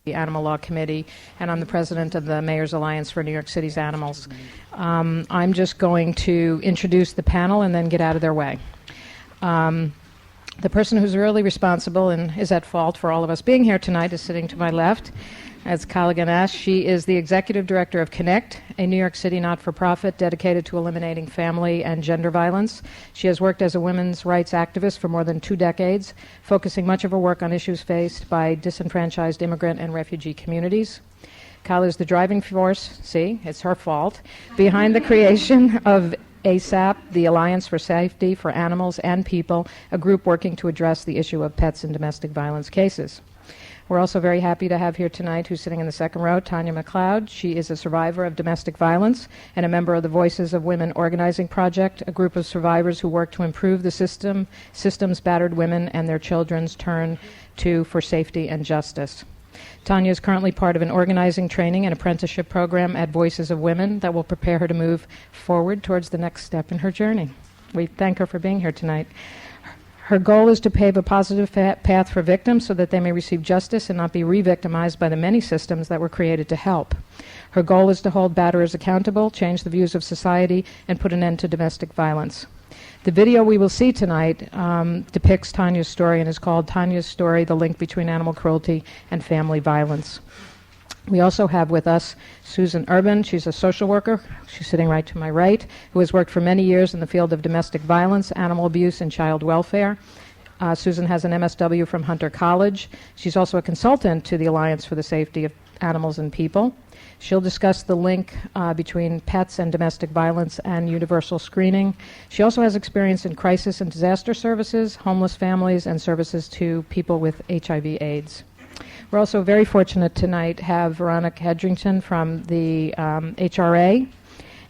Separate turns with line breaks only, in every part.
the Animal Law Committee, and I'm the president of the Mayor's Alliance for New York City's Animals. I'm just going to introduce the panel and then get out of their way. The person who's really responsible and is at fault for all of us being here tonight is sitting to my left. That's Kala Ganesh. She is the executive director of Connect, a New York City not-for-profit dedicated to eliminating family and gender violence. She has worked as a women's rights activist for more than 2 decades, focusing much of her work on issues faced by disenfranchised immigrant and refugee communities. Kala is the driving force, see, it's her fault, behind the creation of ASAP, the Alliance for Safety for Animals and People, a group working to address the issue of pets in domestic violence cases. We're also very happy to have here tonight, who's sitting in the second row, Tanya McLeod. She is a survivor of domestic violence and a member of the Voices of Women Organizing Project, a group of survivors who work to improve the systems battered women and their children's turn to for safety and justice. Tanya is currently part of an organizing, training, and apprenticeship program at Voices of Women that will prepare her to move forward towards the next step in her journey. We thank her for being here tonight. Her goal is to pave a positive path for victims so that they may receive justice and not be re-victimized by the many systems that were created to help. Her goal is to hold batterers accountable, change the views of society, and put an end to domestic violence. The video we will see tonight depicts Tanya's story and is called Tanya's Story, The Link Between Animal Cruelty and Family Violence. We also have with us Susan Urban. She's a social worker. She's sitting right to my right, who has worked for many years in the field of domestic violence, animal abuse, and child welfare. Susan has an MSW from Hunter College. She's also a consultant to the Alliance for the Safety of Animals and People. She'll discuss the link between pets and domestic violence and universal screening. She also has experience in crisis and disaster services, homeless families, and services to people with HIV/AIDS. We're also very fortunate tonight to have Veronica Hedrington from the HRA,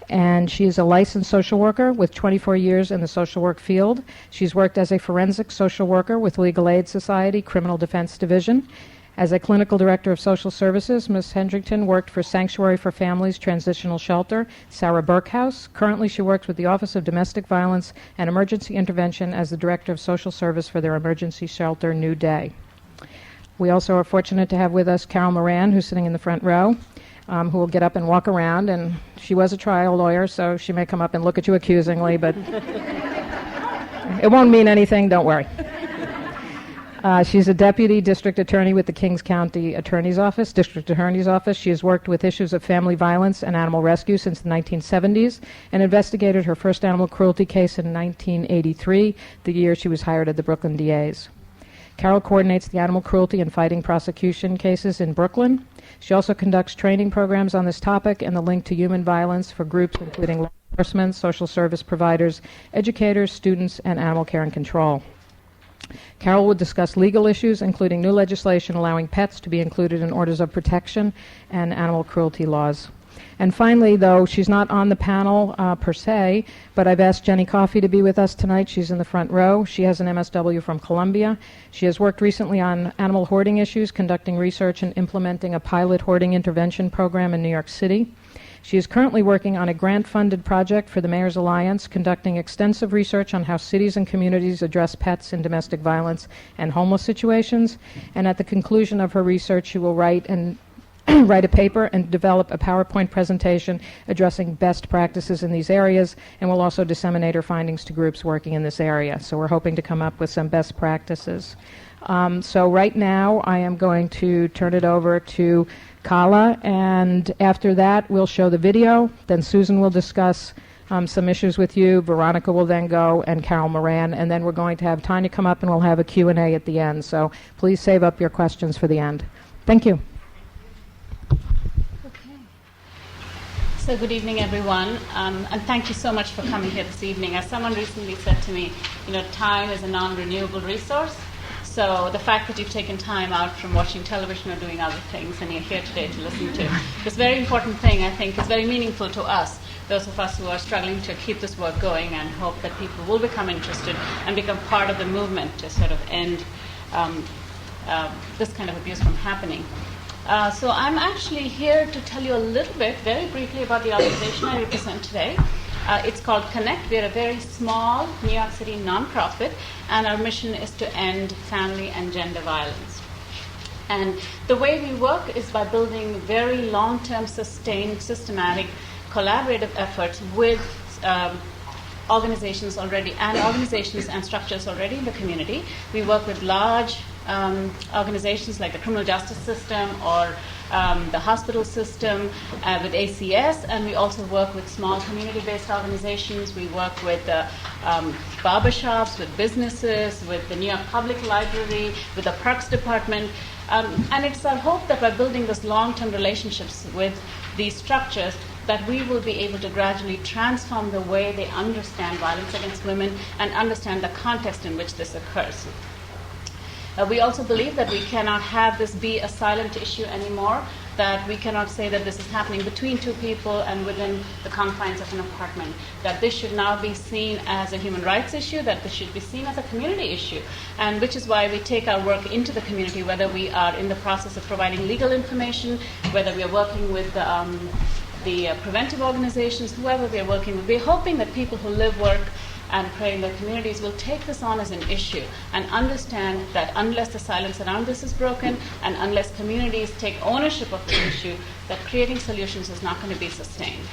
and she is a licensed social worker with 24 years in the social work field. She's worked as a forensic social worker with Legal Aid Society Criminal Defense Division. As a clinical director of social services, Ms. Hedrington worked for Sanctuary for Families Transitional Shelter, Sarah Burke House. Currently, she works with the Office of Domestic Violence and Emergency Intervention as the director of social service for their emergency shelter, New Day. We also are fortunate to have with us Carol Moran, who's sitting in the front row, who will get up and walk around. And she was a trial lawyer, so she may come up and look at you accusingly, but it won't mean anything, don't worry. She's a deputy district attorney with the Kings County Attorney's Office, District Attorney's Office. She has worked with issues of family violence and animal rescue since the 1970s and investigated her first animal cruelty case in 1983, the year she was hired at the Brooklyn DAs. Carol coordinates the animal cruelty and fighting prosecution cases in Brooklyn. She also conducts training programs on this topic and the link to human violence for groups including law enforcement, social service providers, educators, students, and animal care and control. Carol will discuss legal issues, including new legislation allowing pets to be included in orders of protection and animal cruelty laws. And finally, though she's not on the panel per se, but I've asked Jenny Coffey to be with us tonight. She's in the front row. She has an MSW from Columbia. She has worked recently on animal hoarding issues, conducting research and implementing a pilot hoarding intervention program in New York City. She is currently working on a grant-funded project for the Mayor's Alliance, conducting extensive research on how cities and communities address pets in domestic violence and homeless situations. And at the conclusion of her research, she will write a paper and develop a PowerPoint presentation addressing best practices in these areas, and will also disseminate her findings to groups working in this area. So we're hoping to come up with some best practices. So right now I am going to turn it over to Kala, and after that we'll show the video. Then Susan will discuss some issues with you. Veronica will then go, and Carol Moran, and then we're going to have Tanya come up and we'll have a Q&A at the end. So please save up your questions for the end. Thank you.
So good evening, everyone, and thank you so much for coming here this evening. As someone recently said to me, time is a non-renewable resource. So the fact that you've taken time out from watching television or doing other things and you're here today to listen to this very important thing, I think, is very meaningful to us, those of us who are struggling to keep this work going, and hope that people will become interested and become part of the movement to sort of end this kind of abuse from happening. So I'm actually here to tell you a little bit, very briefly, about the organization I represent today. It's called Connect. We're a very small New York City nonprofit, and our mission is to end family and gender violence. And the way we work is by building very long-term, sustained, systematic, collaborative efforts with organizations and structures already in the community. We work with large organizations like the criminal justice system or the hospital system, with ACS, and we also work with small community-based organizations. We work with barbershops, with businesses, with the New York Public Library, with the Parks Department. And it's our hope that by building those long-term relationships with these structures, that we will be able to gradually transform the way they understand violence against women and understand the context in which this occurs. We also believe that we cannot have this be a silent issue anymore, that we cannot say that this is happening between two people and within the confines of an apartment, that this should now be seen as a human rights issue, that this should be seen as a community issue, and which is why we take our work into the community, whether we are in the process of providing legal information, whether we are working with the preventive organizations, whoever we are working with. We're hoping that people who live, work, and pray in their communities will take this on as an issue and understand that unless the silence around this is broken and unless communities take ownership of the issue, that creating solutions is not going to be sustained.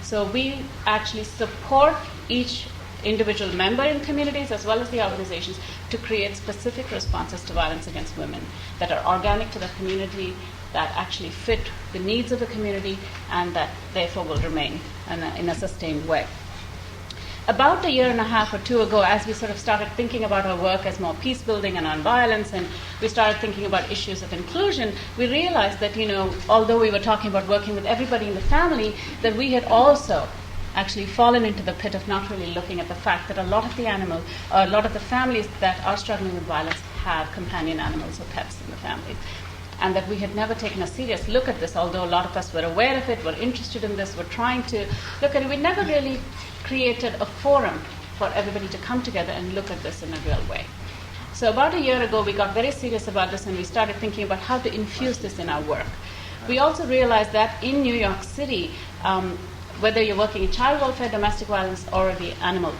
So we actually support each individual member in communities as well as the organizations to create specific responses to violence against women that are organic to the community, that actually fit the needs of the community, and that therefore will remain in a sustained way. About a year and a half or two ago, as we sort of started thinking about our work as more peace building and nonviolence, and we started thinking about issues of inclusion, we realized that, although we were talking about working with everybody in the family, that we had also actually fallen into the pit of not really looking at the fact that a lot of the families that are struggling with violence have companion animals or pets in the family. And that we had never taken a serious look at this, although a lot of us were aware of it, were interested in this, were trying to look at it. We never really created a forum for everybody to come together and look at this in a real way. So about a year ago, we got very serious about this and we started thinking about how to infuse this in our work. We also realized that in New York City, whether you're working in child welfare, domestic violence, or the animal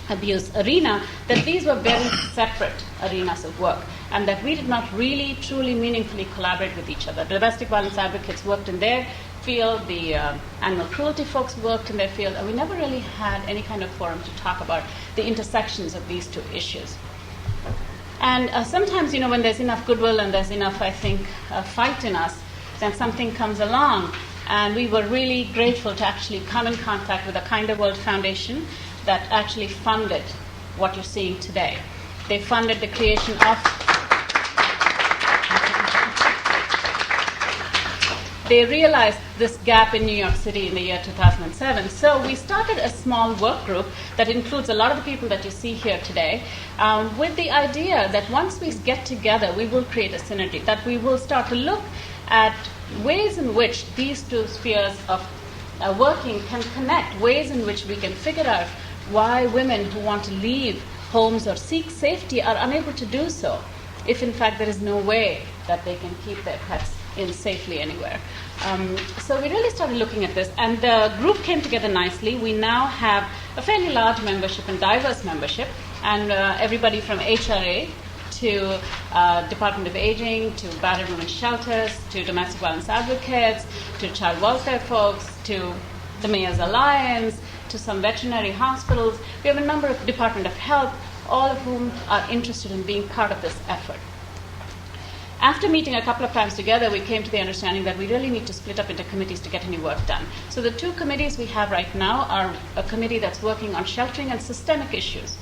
abuse arena, that these were very separate arenas of work, and that we did not really, truly, meaningfully collaborate with each other. The domestic violence advocates worked in their field, the animal cruelty folks worked in their field, and we never really had any kind of forum to talk about the intersections of these two issues. And sometimes, when there's enough goodwill and there's enough, I think, fight in us, then something comes along. And we were really grateful to actually come in contact with the Kinder World Foundation that actually funded what you're seeing today. They funded the creation of... They realized this gap in New York City in the year 2007. So we started a small work group that includes a lot of the people that you see here today, with the idea that once we get together, we will create a synergy, that we will start to look at ways in which these two spheres of working can connect, ways in which we can figure out why women who want to leave homes or seek safety are unable to do so, if in fact there is no way that they can keep their pets in safely anywhere. So we really started looking at this, and the group came together nicely. We now have a fairly large membership and diverse membership, and everybody from HRA to Department of Aging, to battered women's shelters, to domestic violence advocates, to child welfare folks, to the Mayor's Alliance, to some veterinary hospitals. We have a number of Department of Health, all of whom are interested in being part of this effort. After meeting a couple of times together, we came to the understanding that we really need to split up into committees to get any work done. So the two committees we have right now are a committee that's working on sheltering and systemic issues,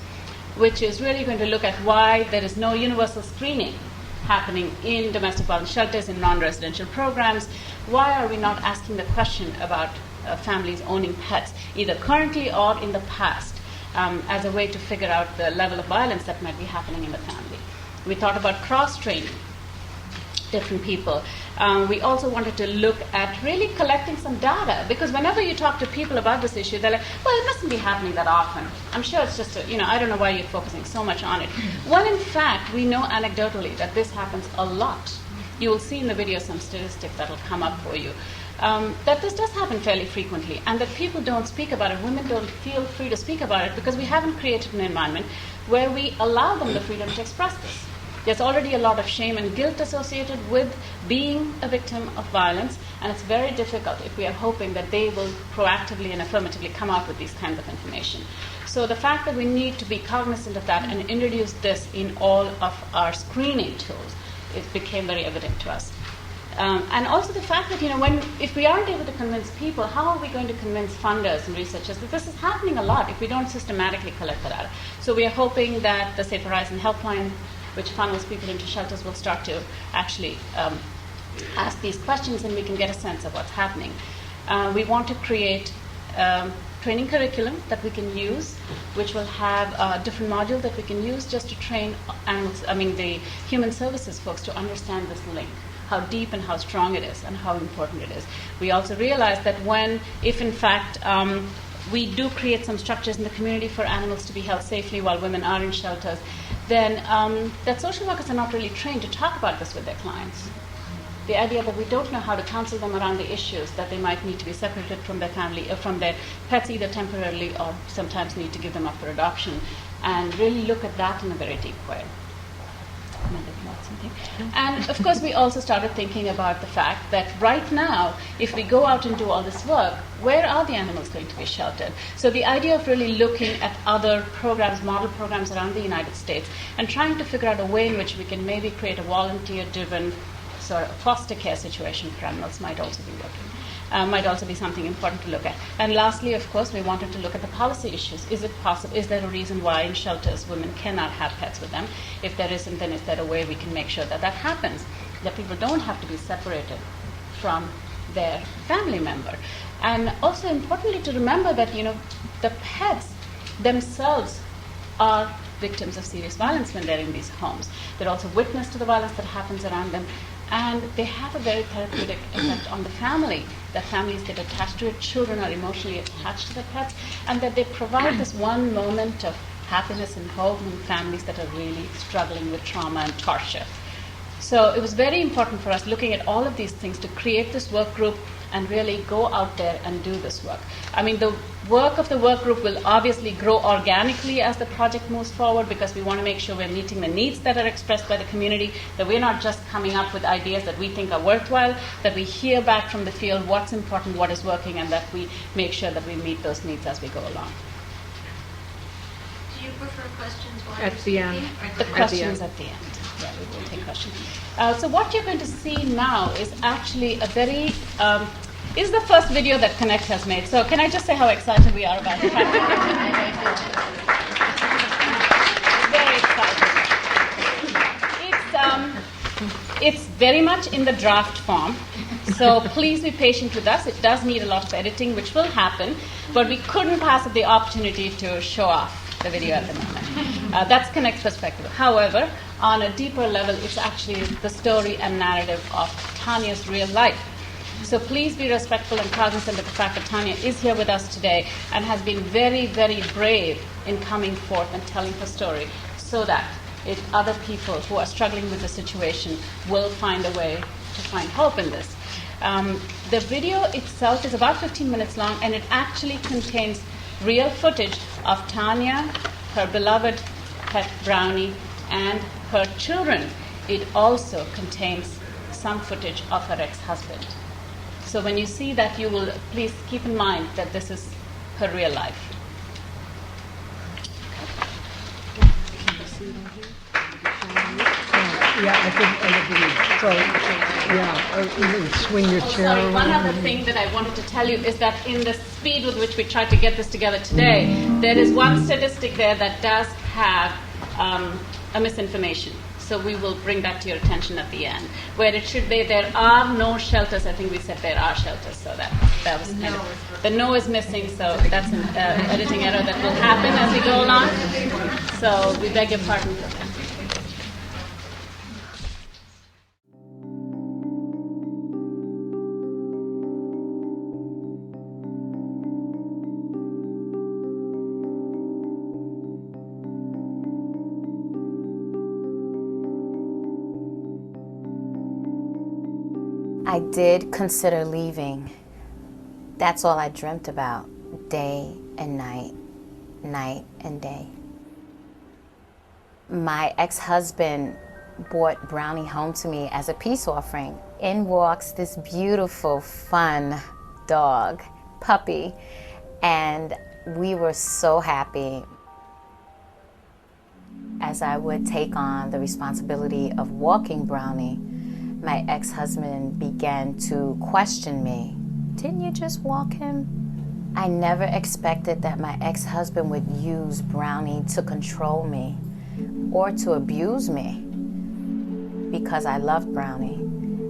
which is really going to look at why there is no universal screening happening in domestic violence shelters, in non-residential programs. Why are we not asking the question about families owning pets, either currently or in the past, as a way to figure out the level of violence that might be happening in the family? We thought about cross-training different people. We also wanted to look at really collecting some data, because whenever you talk to people about this issue, they're like, well, it mustn't be happening that often. I'm sure it's just, I don't know why you're focusing so much on it. Well, in fact, we know anecdotally that this happens a lot. You will see in the video some statistics that will come up for you, that this does happen fairly frequently, and that people don't speak about it. Women don't feel free to speak about it because we haven't created an environment where we allow them the freedom to express this. there's already a lot of shame and guilt associated with being a victim of violence, and it's very difficult if we are hoping that they will proactively and affirmatively come out with these kinds of information. So the fact that we need to be cognizant of that and introduce this in all of our screening tools, it became very evident to us. And also the fact that, if we aren't able to convince people, how are we going to convince funders and researchers that this is happening a lot if we don't systematically collect the data? So we are hoping that the Safe Horizon helpline, which funnels people into shelters, will start to actually ask these questions, and we can get a sense of what's happening. We want to create training curriculum that we can use, which will have a different module that we can use just to train the human services folks to understand this link, how deep and how strong it is and how important it is. We also realize that if in fact we do create some structures in the community for animals to be held safely while women are in shelters, then that social workers are not really trained to talk about this with their clients. The idea that we don't know how to counsel them around the issues, that they might need to be separated from their family, or from their pets either temporarily or sometimes need to give them up for adoption, and really look at that in a very deep way. And of course, we also started thinking about the fact that right now, if we go out and do all this work, where are the animals going to be sheltered? So the idea of really looking at other programs, model programs around the United States, and trying to figure out a way in which we can maybe create a volunteer-driven sort of foster care situation for animals might also be something important to look at. And lastly, of course, we wanted to look at the policy issues. Is it possible? Is there a reason why in shelters women cannot have pets with them? If there isn't, then is there a way we can make sure that that happens, that people don't have to be separated from their family member? And also importantly to remember that, the pets themselves are victims of serious violence when they're in these homes. They're also witness to the violence that happens around them. And they have a very therapeutic effect on the family, that families get attached to it, children are emotionally attached to their pets, and that they provide this one moment of happiness and hope in families that are really struggling with trauma and torture. So it was very important for us, looking at all of these things, to create this work group and really go out there and do this work. The work of the work group will obviously grow organically as the project moves forward, because we want to make sure we're meeting the needs that are expressed by the community, that we're not just coming up with ideas that we think are worthwhile, that we hear back from the field what's important, what is working, and that we make sure that we meet those needs as we go along.
Do you prefer questions while
At the end.
The questions at the end. Yeah, we will take questions. So what you're going to see now is actually a very... is the first video that Connect has made. So can I just say how excited we are about it? Very excited. It's very much in the draft form. So please be patient with us. It does need a lot of editing, which will happen. But we couldn't pass up the opportunity to show off the video at the moment. That's Connect's perspective. However, on a deeper level, it's actually the story and narrative of Tanya's real life. So please be respectful and cognizant of the fact that Tanya is here with us today and has been very, very brave in coming forth and telling her story, so that if other people who are struggling with the situation will find a way to find hope in this. The video itself is about 15 minutes long, and it actually contains real footage of Tanya, her beloved pet Brownie, and her children. It also contains some footage of her ex-husband. So when you see that, you will please keep in mind that this is her real life.
Yeah, I think so. Yeah, you swing your chair.
Sorry, one other thing that I wanted to tell you is that in the speed with which we tried to get this together today, there is one statistic there that does have a misinformation. So we will bring that to your attention at the end. Where it should be, there are no shelters. I think we said there are shelters, so that was kind of... The no is missing, so that's an editing error that will happen as we go along. So we beg your pardon for that.
I did consider leaving. That's all I dreamt about, day and night, night and day. My ex-husband brought Brownie home to me as a peace offering. In walks this beautiful, fun dog, puppy, and we were so happy. As I would take on the responsibility of walking Brownie, my ex-husband began to question me. Didn't you just walk him? I never expected that my ex-husband would use Brownie to control me or to abuse me, because I loved Brownie.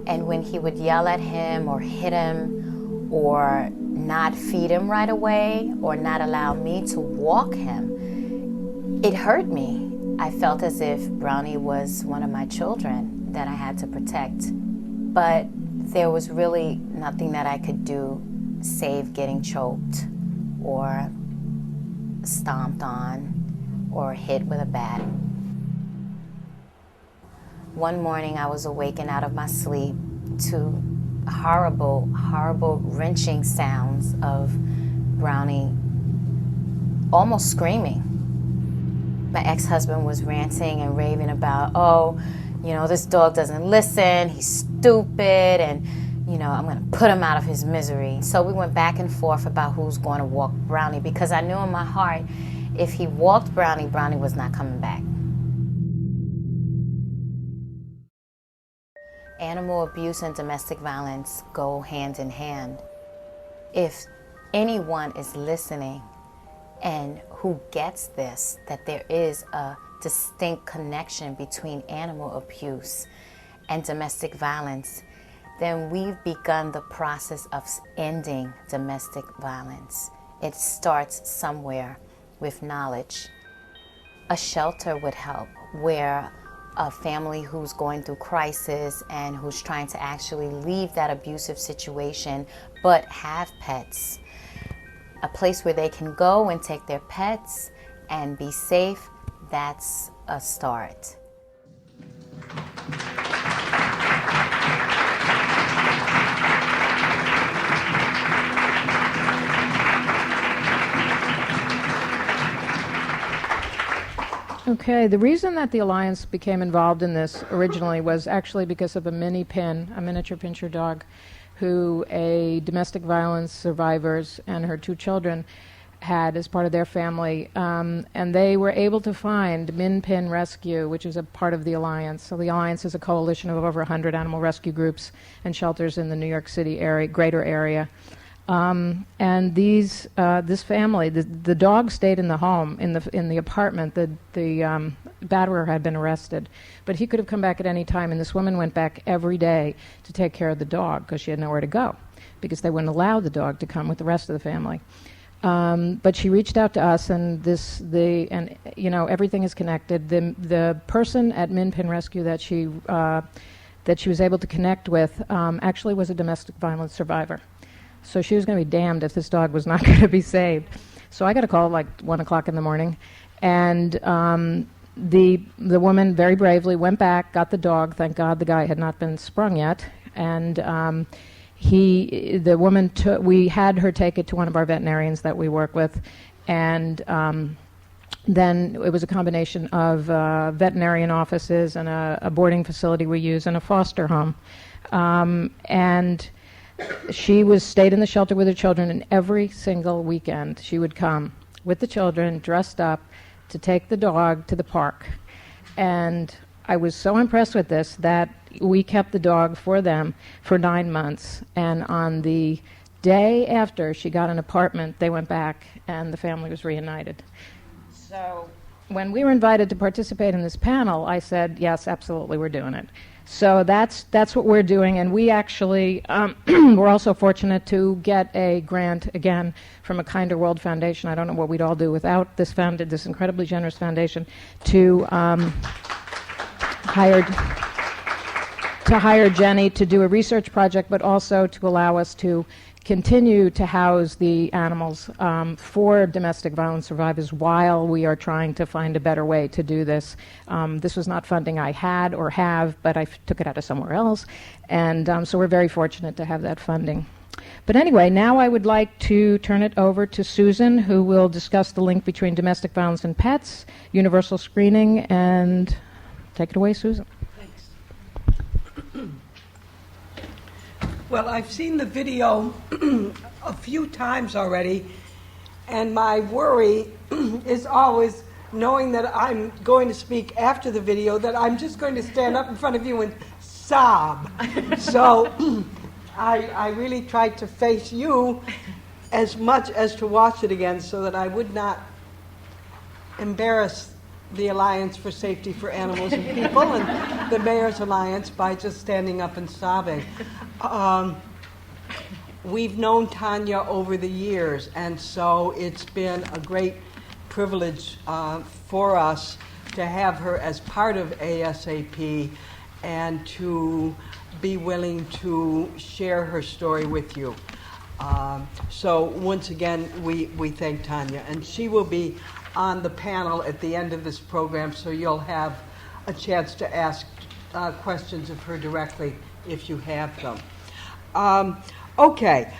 And when he would yell at him or hit him or not feed him right away or not allow me to walk him, it hurt me. I felt as if Brownie was one of my children that I had to protect. But there was really nothing that I could do save getting choked or stomped on or hit with a bat. One morning I was awakened out of my sleep to horrible, horrible wrenching sounds of Brownie almost screaming. My ex-husband was ranting and raving about, oh, you know, this dog doesn't listen, he's stupid, and, you know, I'm going to put him out of his misery. So we went back and forth about who's going to walk Brownie, because I knew in my heart if he walked Brownie, Brownie was not coming back. Animal abuse and domestic violence go hand in hand. If anyone is listening and who gets this, that there is a distinct connection between animal abuse and domestic violence, then we've begun the process of ending domestic violence. It starts somewhere with knowledge. A shelter would help, where a family who's going through crisis and who's trying to actually leave that abusive situation but have pets, a place where they can go and take their pets and be safe, that's a start.
Okay, the reason that the Alliance became involved in this originally was actually because of a mini pin, a miniature pinscher dog, who a domestic violence survivors and her 2 children had as part of their family. And they were able to find Min Pin Rescue, which is a part of the Alliance. So the Alliance is a coalition of over 100 animal rescue groups and shelters in the New York City area, greater area. And this family, the dog stayed in the home, in the apartment. The batterer had been arrested, but he could have come back at any time. And this woman went back every day to take care of the dog because she had nowhere to go, because they wouldn't allow the dog to come with the rest of the family. But she reached out to us, and everything is connected. The person at Min Pin Rescue that she was able to connect with actually was a domestic violence survivor. So she was going to be damned if this dog was not going to be saved. So I got a call like 1 o'clock in the morning, and the woman very bravely went back, got the dog. Thank God the guy had not been sprung yet, and we had her take it to one of our veterinarians that we work with, and then it was a combination of veterinarian offices and a boarding facility we use and a foster home, and she stayed in the shelter with her children, and every single weekend she would come with the children dressed up to take the dog to the park. And I was so impressed with this that we kept the dog for them for 9 months. And on the day after she got an apartment, they went back and the family was reunited. So when we were invited to participate in this panel, I said, yes, absolutely, we're doing it. So that's what we're doing, and we actually we're also fortunate to get a grant again from a Kinder World Foundation. I don't know what we'd all do without this incredibly generous foundation, to hire Jenny to do a research project, but also to allow us to continue to house the animals for domestic violence survivors while we are trying to find a better way to do this. This was not funding I had or have, but I took it out of somewhere else, and so we're very fortunate to have that funding. But anyway, now I would like to turn it over to Susan, who will discuss the link between domestic violence and pets, universal screening, and take it away, Susan.
Thank Well, I've seen the video a few times already, and my worry is always knowing that I'm going to speak after the video, that I'm just going to stand up in front of you and sob. So I really tried to face you as much as to watch it again so that I would not embarrass the Alliance for Safety for Animals and People and the Mayor's Alliance by just standing up and sobbing. We've known Tanya over the years, and so it's been a great privilege for us to have her as part of ASAP and to be willing to share her story with you. So once again, we thank Tanya, and she will be on the panel at the end of this program, so you'll have a chance to ask questions of her directly if you have them. Okay,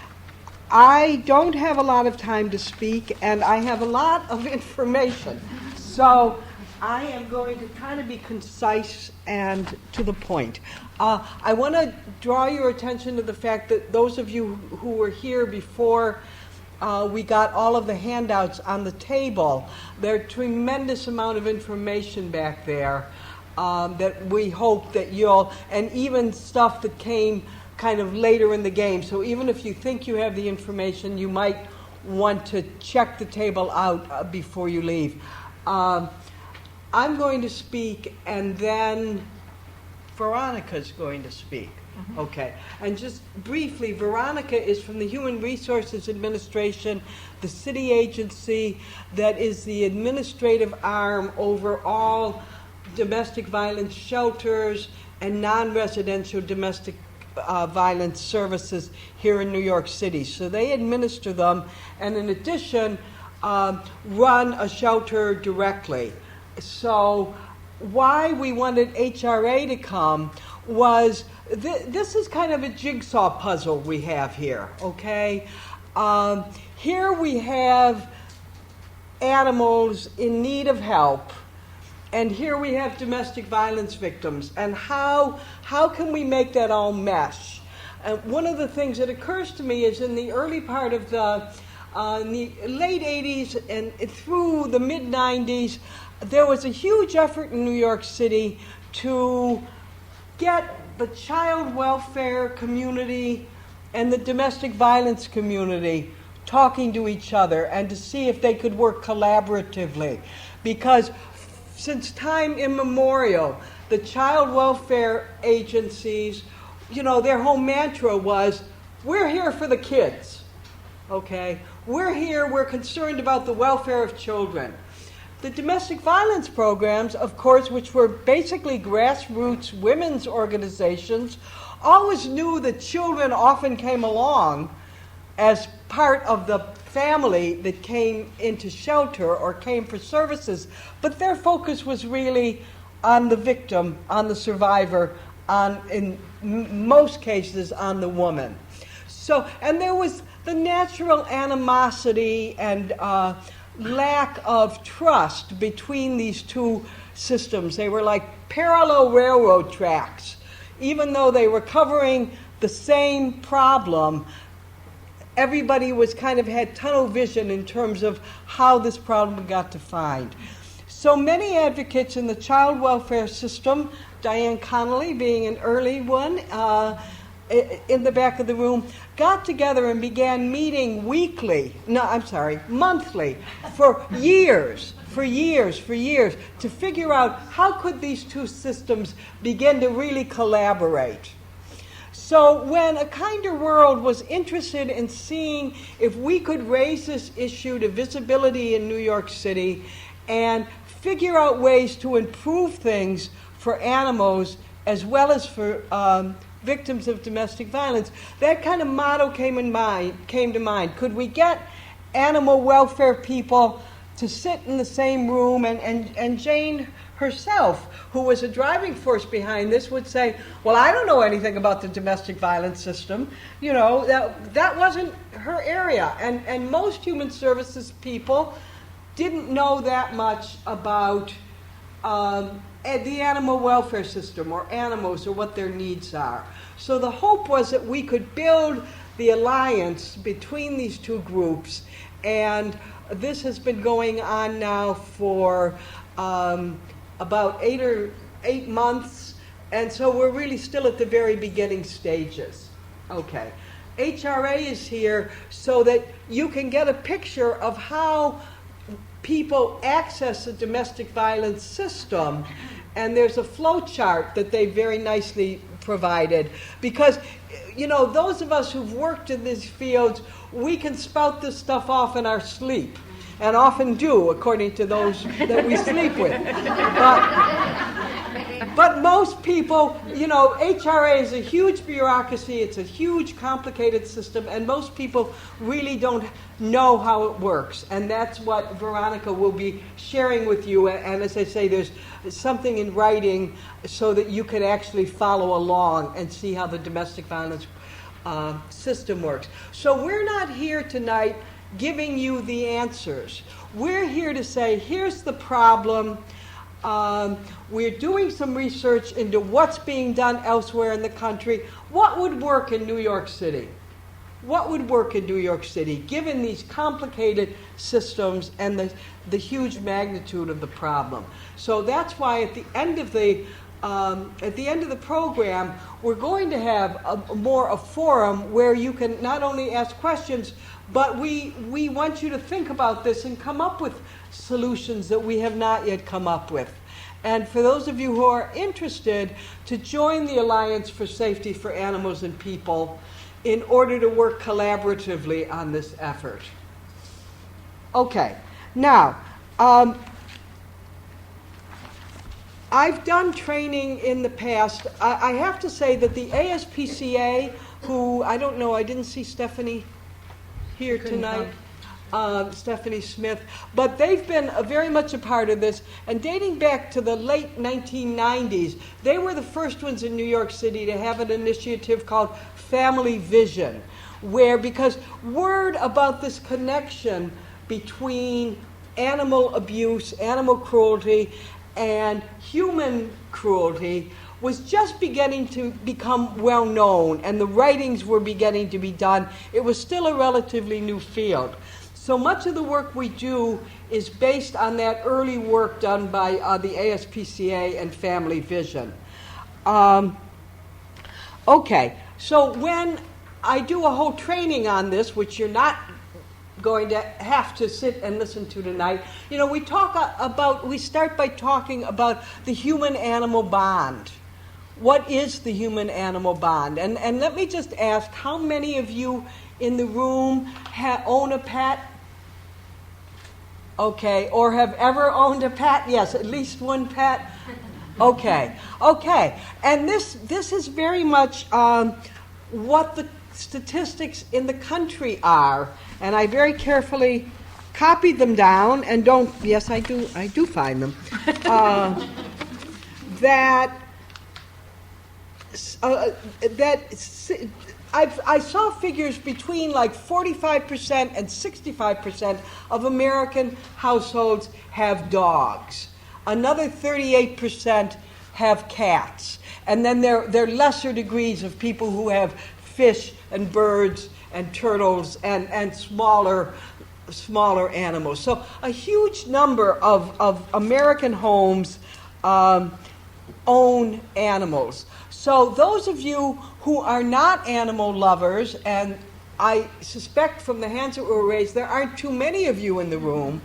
I don't have a lot of time to speak, and I have a lot of information, so I am going to kind of be concise and to the point. I want to draw your attention to the fact that those of you who were here before we got all of the handouts on the table, there's a tremendous amount of information back there that we hope that you'll, and even stuff that came kind of later in the game. So even if you think you have the information, you might want to check the table out before you leave. I'm going to speak, and then Veronica's going to speak. Mm-hmm. Okay. And just briefly, Veronica is from the Human Resources Administration, the city agency that is the administrative arm over all domestic violence shelters and non-residential domestic violence services here in New York City. So they administer them, and in addition, run a shelter directly. So why we wanted HRA to come was this is kind of a jigsaw puzzle we have here, okay? Here we have animals in need of help, and here we have domestic violence victims, and how can we make that all mesh? And one of the things that occurs to me is in the early part of in the late 80s and through the mid-90s, there was a huge effort in New York City to get the child welfare community and the domestic violence community talking to each other and to see if they could work collaboratively. Because since time immemorial, the child welfare agencies, their whole mantra was, we're here for the kids, okay? We're here, we're concerned about the welfare of children. The domestic violence programs, of course, which were basically grassroots women's organizations, always knew that children often came along as part of the family that came into shelter or came for services, but their focus was really on the victim, on the survivor, in most cases on the woman. So, and there was the natural animosity and lack of trust between these two systems. They were like parallel railroad tracks. Even though they were covering the same problem, everybody was kind of had tunnel vision in terms of how this problem got defined. So many advocates in the child welfare system, Diane Connolly being an early one, in the back of the room, got together and began meeting monthly, for years, to figure out how could these two systems begin to really collaborate. So when A Kinder World was interested in seeing if we could raise this issue to visibility in New York City and figure out ways to improve things for animals as well as for victims of domestic violence, that kind of motto came to mind. Could we get animal welfare people to sit in the same room? And Jane herself, who was a driving force behind this, would say, well, I don't know anything about the domestic violence system. That wasn't her area. And most human services people didn't know that much about the animal welfare system or animals or what their needs are. So the hope was that we could build the alliance between these two groups, and this has been going on now for about 8 months, and so we're really still at the very beginning stages. Okay. HRA is here so that you can get a picture of how people access the domestic violence system, and there's a flow chart that they very nicely provided, because those of us who've worked in these fields, we can spout this stuff off in our sleep, and often do, according to those that we sleep with. But most people, HRA is a huge bureaucracy, it's a huge complicated system, and most people really don't know how it works. And that's what Veronica will be sharing with you. And as I say, there's something in writing so that you can actually follow along and see how the domestic violence system works. So we're not here tonight giving you the answers. We're here to say, here's the problem. We're doing some research into what's being done elsewhere in the country. What would work in New York City? What would work in New York City, given these complicated systems and the huge magnitude of the problem? So that's why at the end of the program, we're going to have a forum where you can not only ask questions, but we want you to think about this and come up with solutions that we have not yet come up with. And for those of you who are interested, to join the Alliance for Safety for Animals and People in order to work collaboratively on this effort. Okay, now, I've done training in the past. I have to say that the ASPCA, who, I don't know, I didn't see Stephanie here tonight. Stephanie Smith, but they've been very much a part of this, and dating back to the late 1990s, they were the first ones in New York City to have an initiative called Family Vision, where, because word about this connection between animal abuse, animal cruelty, and human cruelty was just beginning to become well known, and the writings were beginning to be done. It was still a relatively new field. So much of the work we do is based on that early work done by the ASPCA and Family Vision. Okay, so when I do a whole training on this, which you're not going to have to sit and listen to tonight, we start by talking about the human-animal bond. What is the human-animal bond? And let me just ask, how many of you in the room own a pet? Okay, or have ever owned a pet? Yes, at least one pet. Okay. And this is very much what the statistics in the country are. And I very carefully copied them down and yes, I do find them. I saw figures between like 45% and 65% of American households have dogs. Another 38% have cats. And then there are lesser degrees of people who have fish and birds and turtles and smaller animals. So a huge number of American homes own animals. So those of you who are not animal lovers, and I suspect from the hands that were raised, there aren't too many of you in the room.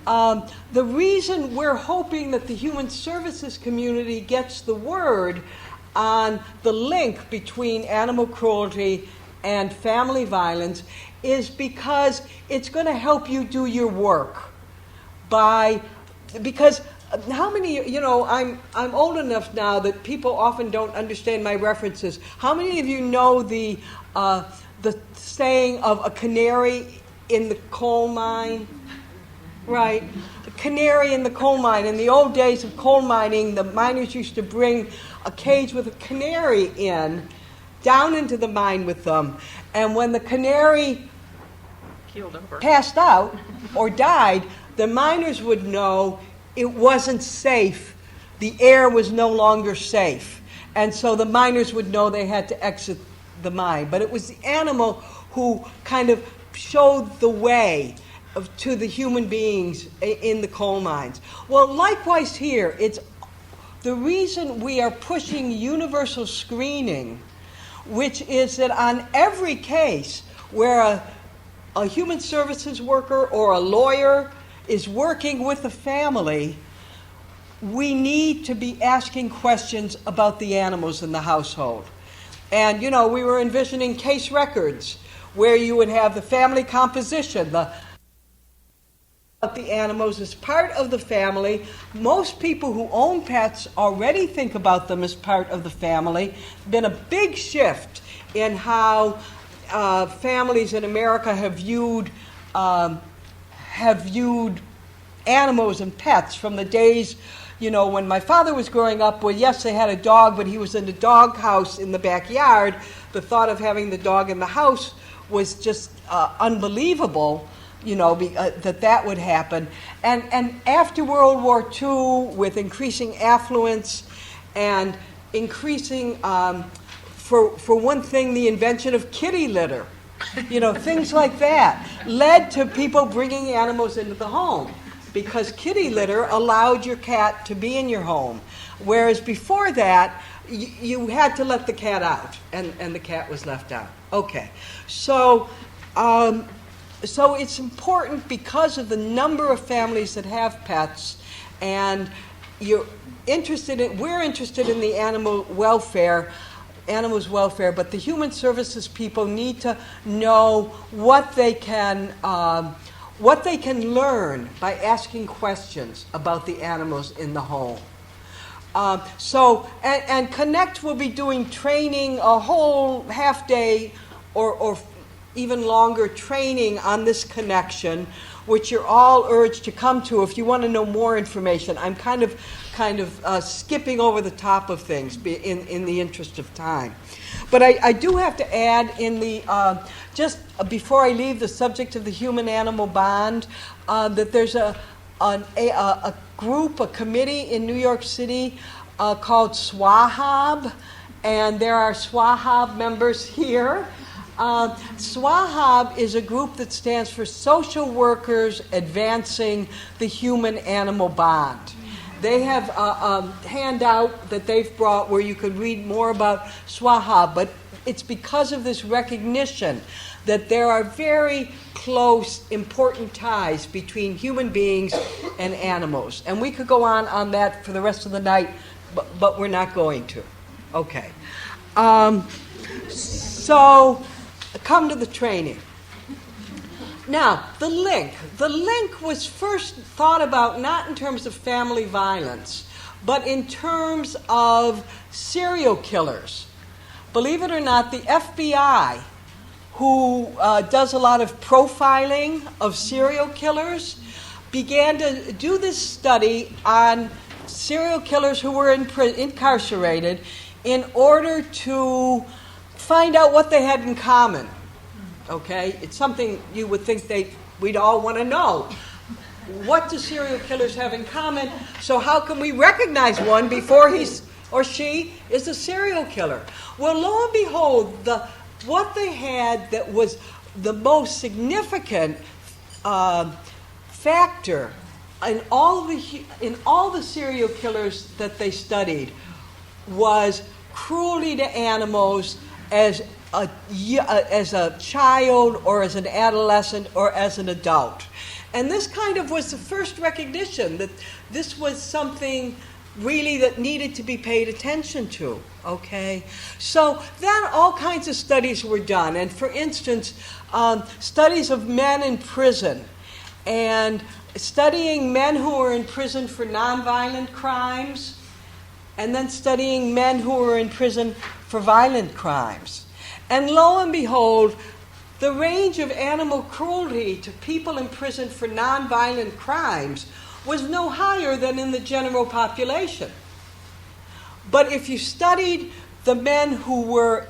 The reason we're hoping that the human services community gets the word on the link between animal cruelty and family violence is because it's going to help you do your work. Because how many, I'm old enough now that people often don't understand my references. How many of you know the saying of a canary in the coal mine? Right. A canary in the coal mine. In the old days of coal mining, the miners used to bring a cage with a canary down into the mine with them. And when the canary passed out or died, the miners would know it wasn't safe the air was no longer safe. And so the miners would know they had to exit the mine. But it was the animal who kind of showed the way to the human beings in the coal mines. Well, likewise here, it's the reason we are pushing universal screening, which is that on every case where a human services worker or a lawyer is working with a family, we need to be asking questions about the animals in the household. And, you know, we were envisioning case records where you would have the family composition, the animals as part of the family. Most people who own pets already think about them as part of the family. Been a big shift in how families in America have viewed animals and pets from the days, you know, when my father was growing up. Well, yes, they had a dog, but he was in the dog house in the backyard. The thought of having the dog in the house was just unbelievable, you know, that would happen. And after World War II, with increasing affluence and increasing, for one thing, the invention of kitty litter, you know, things like that, led to people bringing animals into the home, because kitty litter allowed your cat to be in your home. Whereas before that, you had to let the cat out, and the cat was left out. Okay, so it's important because of the number of families that have pets, and we're interested in the animals' welfare, but the human services people need to know what they can learn by asking questions about the animals in the home. And Connect will be doing training, a whole half day or even longer training on this connection, which you're all urged to come to if you want to know more information. I'm kind of skipping over the top of things in the interest of time. But I do have to add in the just before I leave the subject of the human-animal bond, that there's a group, a committee in New York City called SWAHAB, and there are SWAHAB members here. SWAHAB is a group that stands for Social Workers Advancing the Human-Animal Bond. They have a handout that they've brought where you could read more about SWAHAB, but it's because of this recognition that there are very close, important ties between human beings and animals. And we could go on that for the rest of the night, but we're not going to. Okay. So come to the training. Now, the link was first thought about not in terms of family violence, but in terms of serial killers. Believe it or not, the FBI, who does a lot of profiling of serial killers, began to do this study on serial killers who were incarcerated in order to find out what they had in common. Okay? It's something you would think we'd all want to know. What do serial killers have in common? So how can we recognize one before he or she is a serial killer? Well, lo and behold, what they had that was the most significant factor in all the serial killers that they studied was cruelty to animals as a child or as an adolescent or as an adult. And this kind of was the first recognition that this was something really that needed to be paid attention to, okay? So then all kinds of studies were done. And for instance, studies of men in prison and studying men who were in prison for nonviolent crimes and then studying men who were in prison for violent crimes. And lo and behold, the range of animal cruelty to people in prison for nonviolent crimes was no higher than in the general population. But if you studied the men who were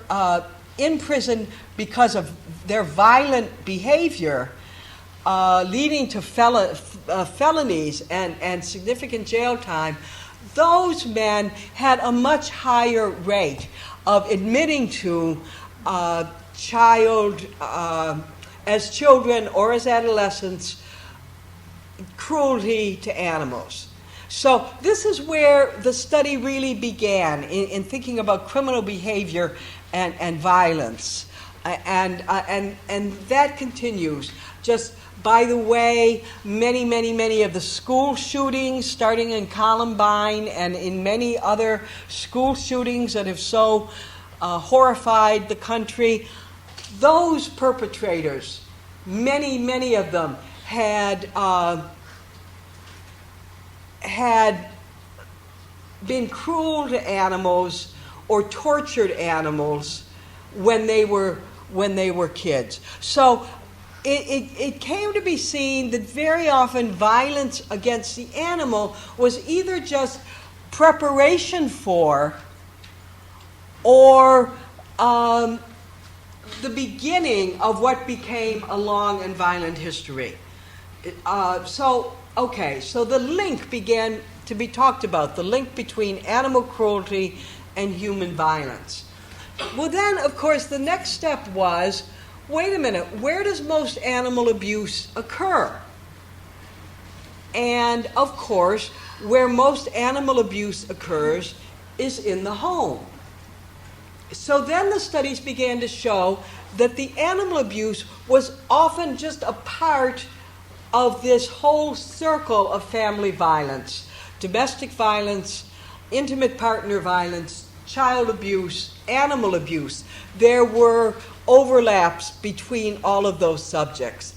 in prison because of their violent behavior, leading to felonies and significant jail time, those men had a much higher rate of admitting to as children or as adolescents, cruelty to animals. So this is where the study really began in thinking about criminal behavior and violence. And that continues. Just by the way, many of the school shootings, starting in Columbine and in many other school shootings that have so horrified the country, those perpetrators, many of them had been cruel to animals or tortured animals when they were kids. So it came to be seen that very often violence against the animal was either just preparation for or the beginning of what became a long and violent history. So the link began to be talked about, the link between animal cruelty and human violence. Well, then, of course, the next step was, wait a minute, where does most animal abuse occur? And, of course, where most animal abuse occurs is in the home. So then the studies began to show that the animal abuse was often just a part of this whole circle of family violence: domestic violence, intimate partner violence, child abuse, animal abuse. There were overlaps between all of those subjects.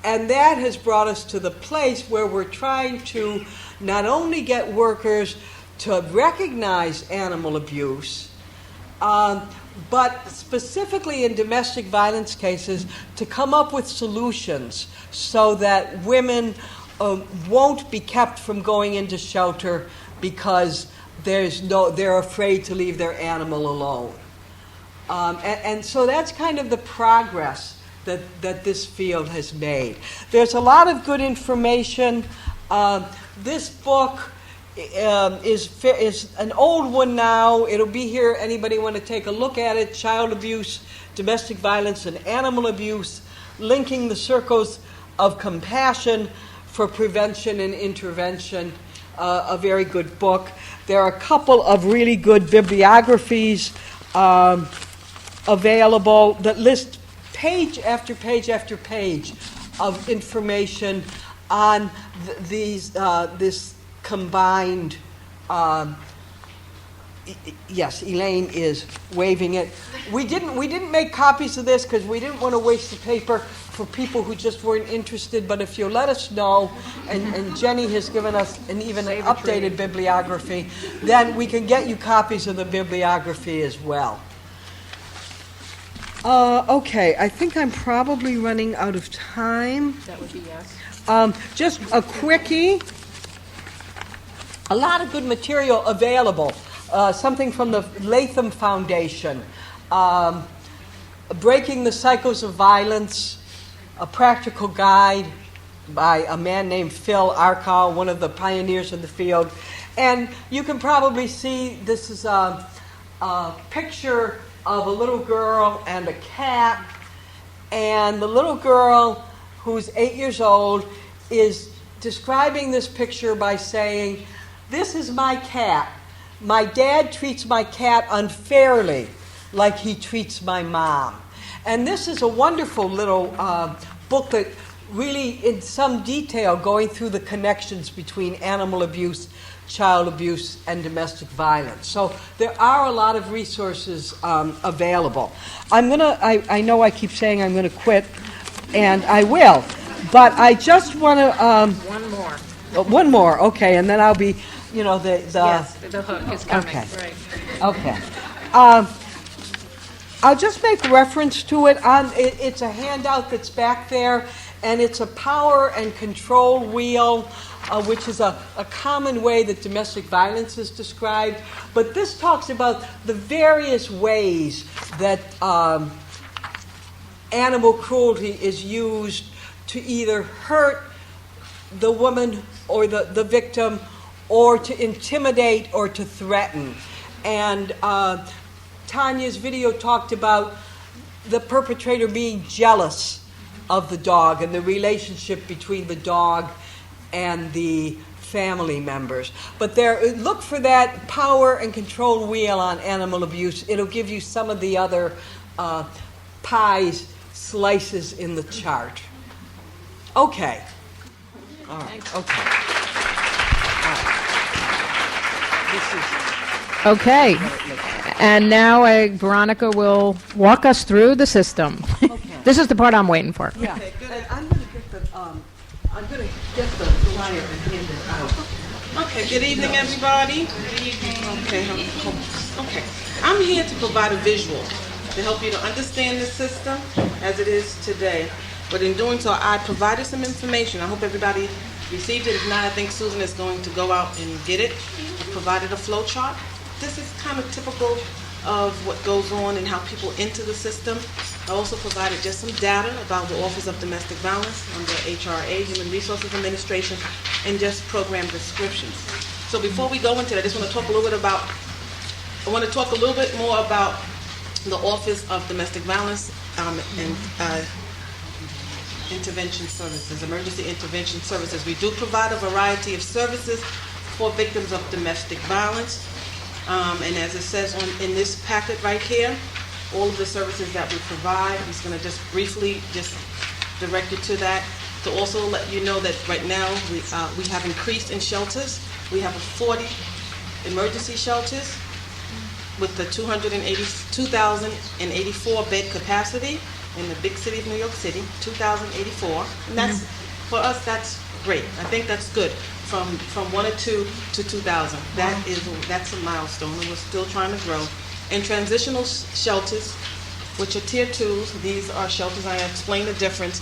And that has brought us to the place where we're trying to not only get workers to recognize animal abuse, but specifically in domestic violence cases, to come up with solutions so that women won't be kept from going into shelter because they're afraid to leave their animal alone. And so that's kind of the progress that this field has made. There's a lot of good information. This book is an old one now. It'll be here. Anybody want to take a look at it? Child abuse, domestic violence, and animal abuse, linking the circles of compassion for prevention and intervention. A very good book. There are a couple of really good bibliographies available that list page after page after page of information on this combined. Yes, Elaine is waving it. We didn't make copies of this because we didn't want to waste the paper for people who just weren't interested. But if you'll let us know, and Jenny has given us an updated bibliography, then we can get you copies of the bibliography as well. Okay, I think I'm probably running out of time.
That would be yes.
Just a quickie. A lot of good material available. Something from the Latham Foundation. Breaking the Cycles of Violence, a practical guide by a man named Phil Arkow, one of the pioneers in the field. And you can probably see this is a picture of a little girl and a cat. And the little girl, who's 8 years old, is describing this picture by saying, "This is my cat. My dad treats my cat unfairly, like he treats my mom." And this is a wonderful little booklet, really in some detail going through the connections between animal abuse, child abuse, and domestic violence. So there are a lot of resources available. I know I keep saying I'm going to quit, and I will, but I just want to...
One more.
One more, okay, and then I'll be,
Yes, the hook is coming.
Okay.
Right.
Okay. I'll just make reference to it. It's a handout that's back there, and it's a power and control wheel, which is a common way that domestic violence is described. But this talks about the various ways that animal cruelty is used to either hurt the woman or the victim, or to intimidate or to threaten. And Tanya's video talked about the perpetrator being jealous of the dog and the relationship between the dog and the family members. But look for that power and control wheel on animal abuse. It'll give you some of the other slices in the chart. Okay. All right. Okay. All right. This is
Okay. And now Veronica will walk us through the system.
okay.
This is the part I'm waiting for.
Yeah. And I'm going to get the flyer and hand it out.
Okay, good evening, everybody. Okay, okay. I'm here to provide a visual to help you to understand the system as it is today. But in doing so, I provided some information. I hope everybody received it. If not, I think Susan is going to go out and get it. I provided a flow chart. This is kind of typical of what goes on and how people enter the system. I also provided just some data about the Office of Domestic Violence under HRA, Human Resources Administration, and just program descriptions. So before we go into that, I just want to talk a little bit more about the Office of Domestic Violence and Intervention Services, Emergency Intervention Services. We do provide a variety of services for victims of domestic violence. And as it says in this packet right here, all of the services that we provide, I'm just going to just briefly just direct you to that. To also let you know that right now we have increased in shelters. We have 40 emergency shelters with the 2,084 bed capacity in the big city of New York City, 2,084. And that's, for us, that's great. I think that's good. From 1 or 2 to 2,000. That's a milestone, and we're still trying to grow. And transitional shelters, which are tier 2s, these are shelters, I explained the difference.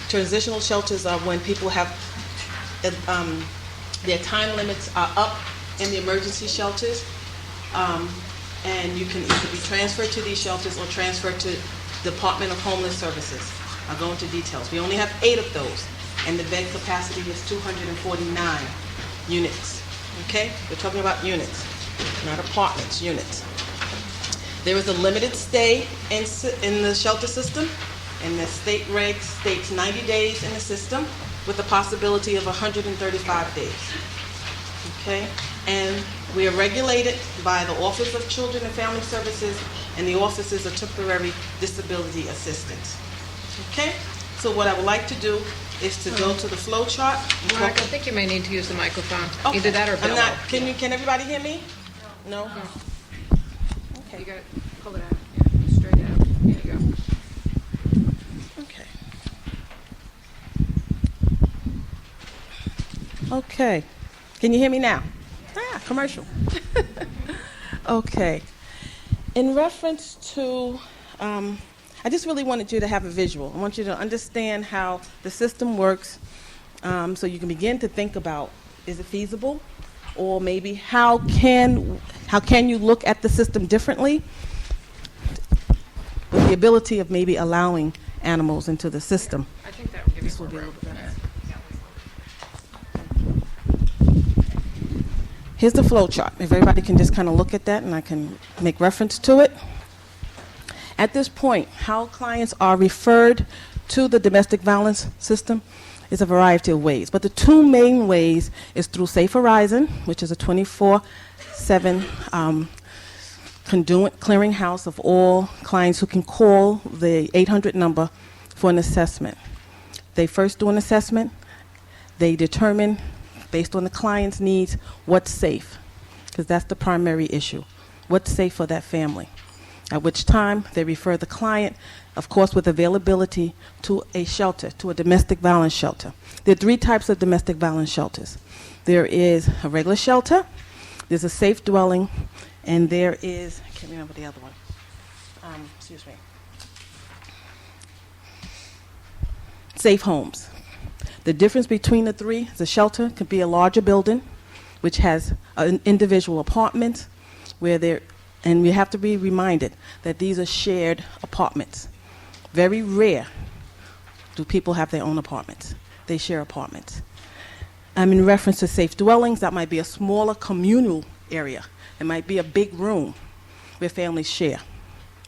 Transitional shelters are when people have their time limits are up in the emergency shelters, and you can either be transferred to these shelters or transferred to Department of Homeless Services. I'll go into details. We only have 8 of those, and the bed capacity is 249 units. Okay? We're talking about units, not apartments, units. There is a limited stay in the shelter system, and the state regs states 90 days in the system with the possibility of 135 days. Okay? And we are regulated by the Office of Children and Family Services and the Offices of Temporary Disability Assistance. Okay? So what I would like to do is to go to the flow chart.
Mark, I think you may need to use the microphone.
Okay.
Either that or
I'm
bellow.
not. Can everybody hear me? No. Okay.
You got to pull it out. Yeah, straight out. There you go.
Okay. Okay. Can you hear me now? Commercial. Okay. In reference to, I just really wanted you to have a visual. I want you to understand how the system works, so you can begin to think about, is it feasible? Or maybe how can you look at the system differently with the ability of maybe allowing animals into the system?
I think that would give
This
you
will be a
more
little
room.
better. Here's the flow chart. If everybody can just kind of look at that and I can make reference to it. At this point, how clients are referred to the domestic violence system is a variety of ways. But the 2 main ways is through Safe Horizon, which is a 24/7 conduit clearinghouse of all clients who can call the 800 number for an assessment. They first do an assessment. They determine, based on the client's needs, what's safe, because that's the primary issue. What's safe for that family? At which time they refer the client, of course, with availability to a shelter, to a domestic violence shelter. There are 3 types of domestic violence shelters. There is a regular shelter, there's a safe dwelling, and there is, I can't remember the other one. Excuse me. Safe homes. The difference between the 3 is a shelter could be a larger building, which has an individual apartment, and we have to be reminded that these are shared apartments. Very rare do people have their own apartments. They share apartments. In reference to safe dwellings, that might be a smaller communal area. It might be a big room where families share,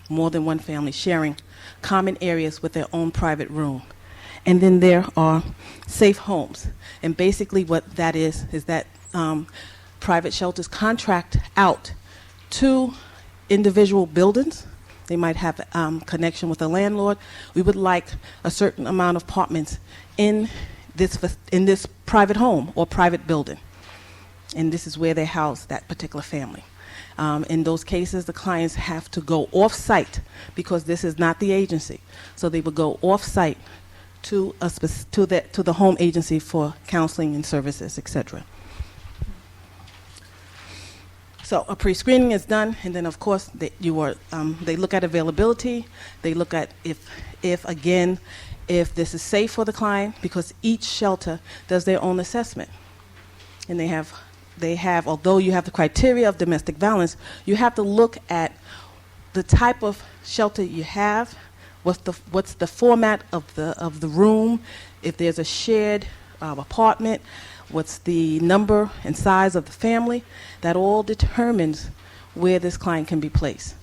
more than one family sharing common areas with their own private room. And then there are safe homes. And basically what that is that private shelters contract out to individual buildings. They might have connection with a landlord. We would like a certain amount of apartments in this private home or private building. And this is where they house that particular family. In those cases, the clients have to go off-site because this is not the agency. So they would go off-site to the home agency for counseling and services, etc. So a pre-screening is done, and then of course they look at availability. They look at if this is safe for the client, because each shelter does their own assessment, and they have, although you have the criteria of domestic violence, you have to look at the type of shelter you have, what's the format of the room, if there's a shared apartment, what's the number and size of the family. That all determines where this client can be placed.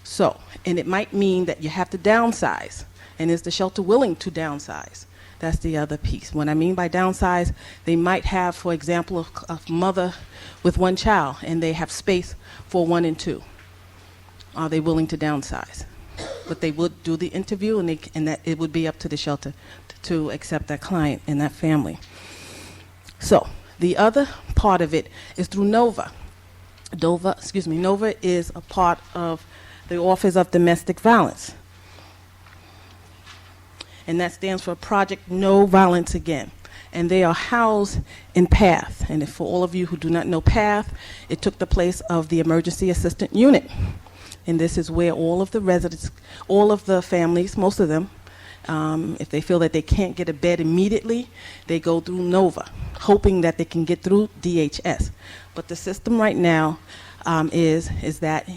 So, and it might mean that you have to downsize, and is the shelter willing to downsize? That's the other piece. What I mean by downsize, they might have, for example, a mother with one child, and they have space for 1 and 2. Are they willing to downsize? But they would do the interview, and that it would be up to the shelter to accept that client and that family. So the other part of it is through NOVA. NOVA is a part of the Office of Domestic Violence. And that stands for Project No Violence Again. And they are housed in PATH. And for all of you who do not know PATH, it took the place of the Emergency Assistant Unit. And this is where all of the residents, all of the families, most of them, if they feel that they can't get a bed immediately, they go through NOVA, hoping that they can get through DHS. But the system right now is that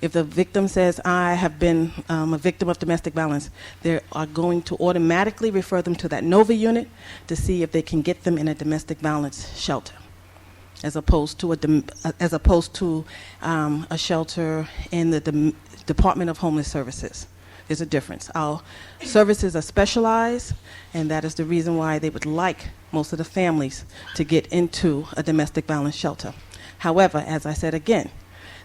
if the victim says, I have been a victim of domestic violence, they are going to automatically refer them to that NOVA unit to see if they can get them in a domestic violence shelter, as opposed to a shelter in the Department of Homeless Services. There's a difference. Our services are specialized, and that is the reason why they would like most of the families to get into a domestic violence shelter. However, as I said again,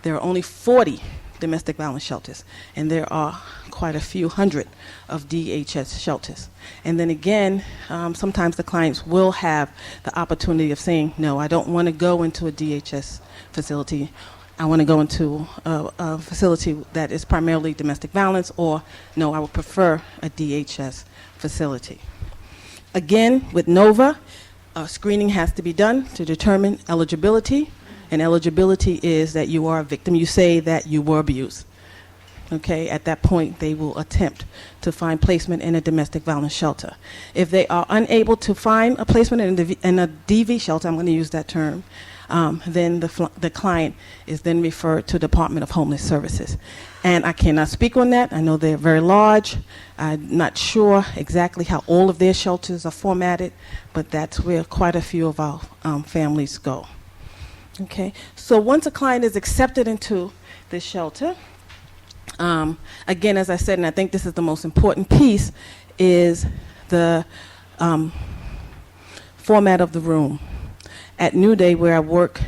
there are only 40 domestic violence shelters, and there are quite a few hundred of DHS shelters. And then again, sometimes the clients will have the opportunity of saying, no, I don't want to go into a DHS facility. I want to go into a facility that is primarily domestic violence, or no, I would prefer a DHS facility. Again, with NOVA, screening has to be done to determine eligibility, and eligibility is that you are a victim. You say that you were abused. Okay, at that point, they will attempt to find placement in a domestic violence shelter. If they are unable to find a placement in a DV shelter, I'm going to use that term, then the client is then referred to Department of Homeless Services. And I cannot speak on that. I know they're very large. I'm not sure exactly how all of their shelters are formatted, but that's where quite a few of our families go. Okay, so once a client is accepted into the shelter, again, as I said, and I think this is the most important piece, is the format of the room. At New Day, where I work,